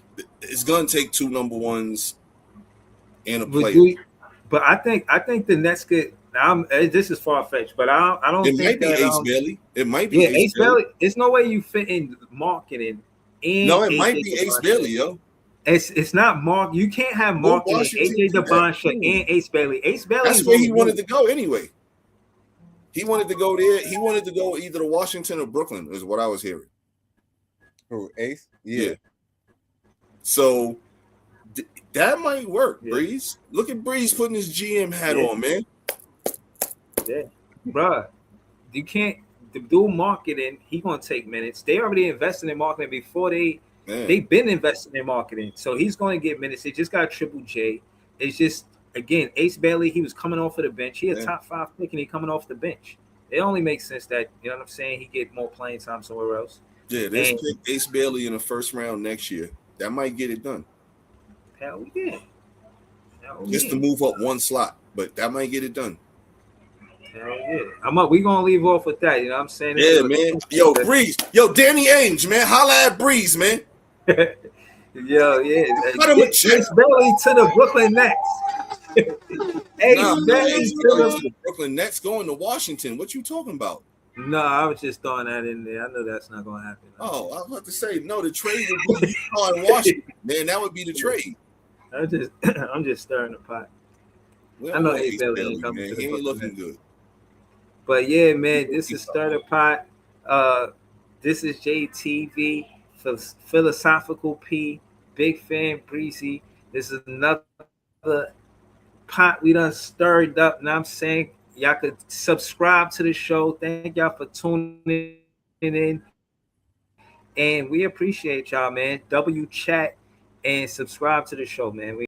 it's going to take 2 number 1s and a player. But I think the Nets could. This is far fetched, but I don't. It think might be Ace Bailey. It might be Ace Bailey. There's no way you fit in marketing. No, it might be Ace Bailey, yo. It's not Mark. You can't have marketing AJ DeBonsa and Ace Bailey. Ace Bailey. That's where he wanted to go anyway. He wanted to go there. He wanted to go either to Washington or Brooklyn, is what I was hearing. Oh, Ace? Yeah. So that might work, Breeze. Look at Breeze putting his GM hat on, man. Yeah, bruh. You can't do marketing. He gonna take minutes. They already invested in marketing before they've been investing in marketing. So he's going to get minutes. They just got Triple J. It's just again Ace Bailey. He was coming off of the bench. He a top 5 pick, and he coming off the bench. It only makes sense that you know what I'm saying. He get more playing time somewhere else. Yeah, let's pick Ace Bailey in the first round next year. That might get it done. Hell yeah. Just to move up 1 slot, but that might get it done. Hell yeah. We gonna leave off with that. You know what I'm saying? Yeah, man. Yo, Breeze. Yo, Danny Ainge, man. Holla at Breeze, man. Yo, yeah. Cut him a check. Ace Bailey to the Brooklyn Nets. Ace Bailey to the Brooklyn Nets going to Washington. What you talking about? No, I was just throwing that in there. I know that's not gonna happen. Oh, I was about to say no. The trade would be Utah and Washington. Man, that would be the trade. I'm just stirring the pot. Well, I know Ace Bailey ain't coming to the He ain't looking good. But yeah, man, this is Stir the Pot. This is JTV, Philosophical P. Big fan, Breezy. This is another pot we done stirred up. And I'm saying y'all could subscribe to the show. Thank y'all for tuning in. And we appreciate y'all, man. W chat and subscribe to the show, man.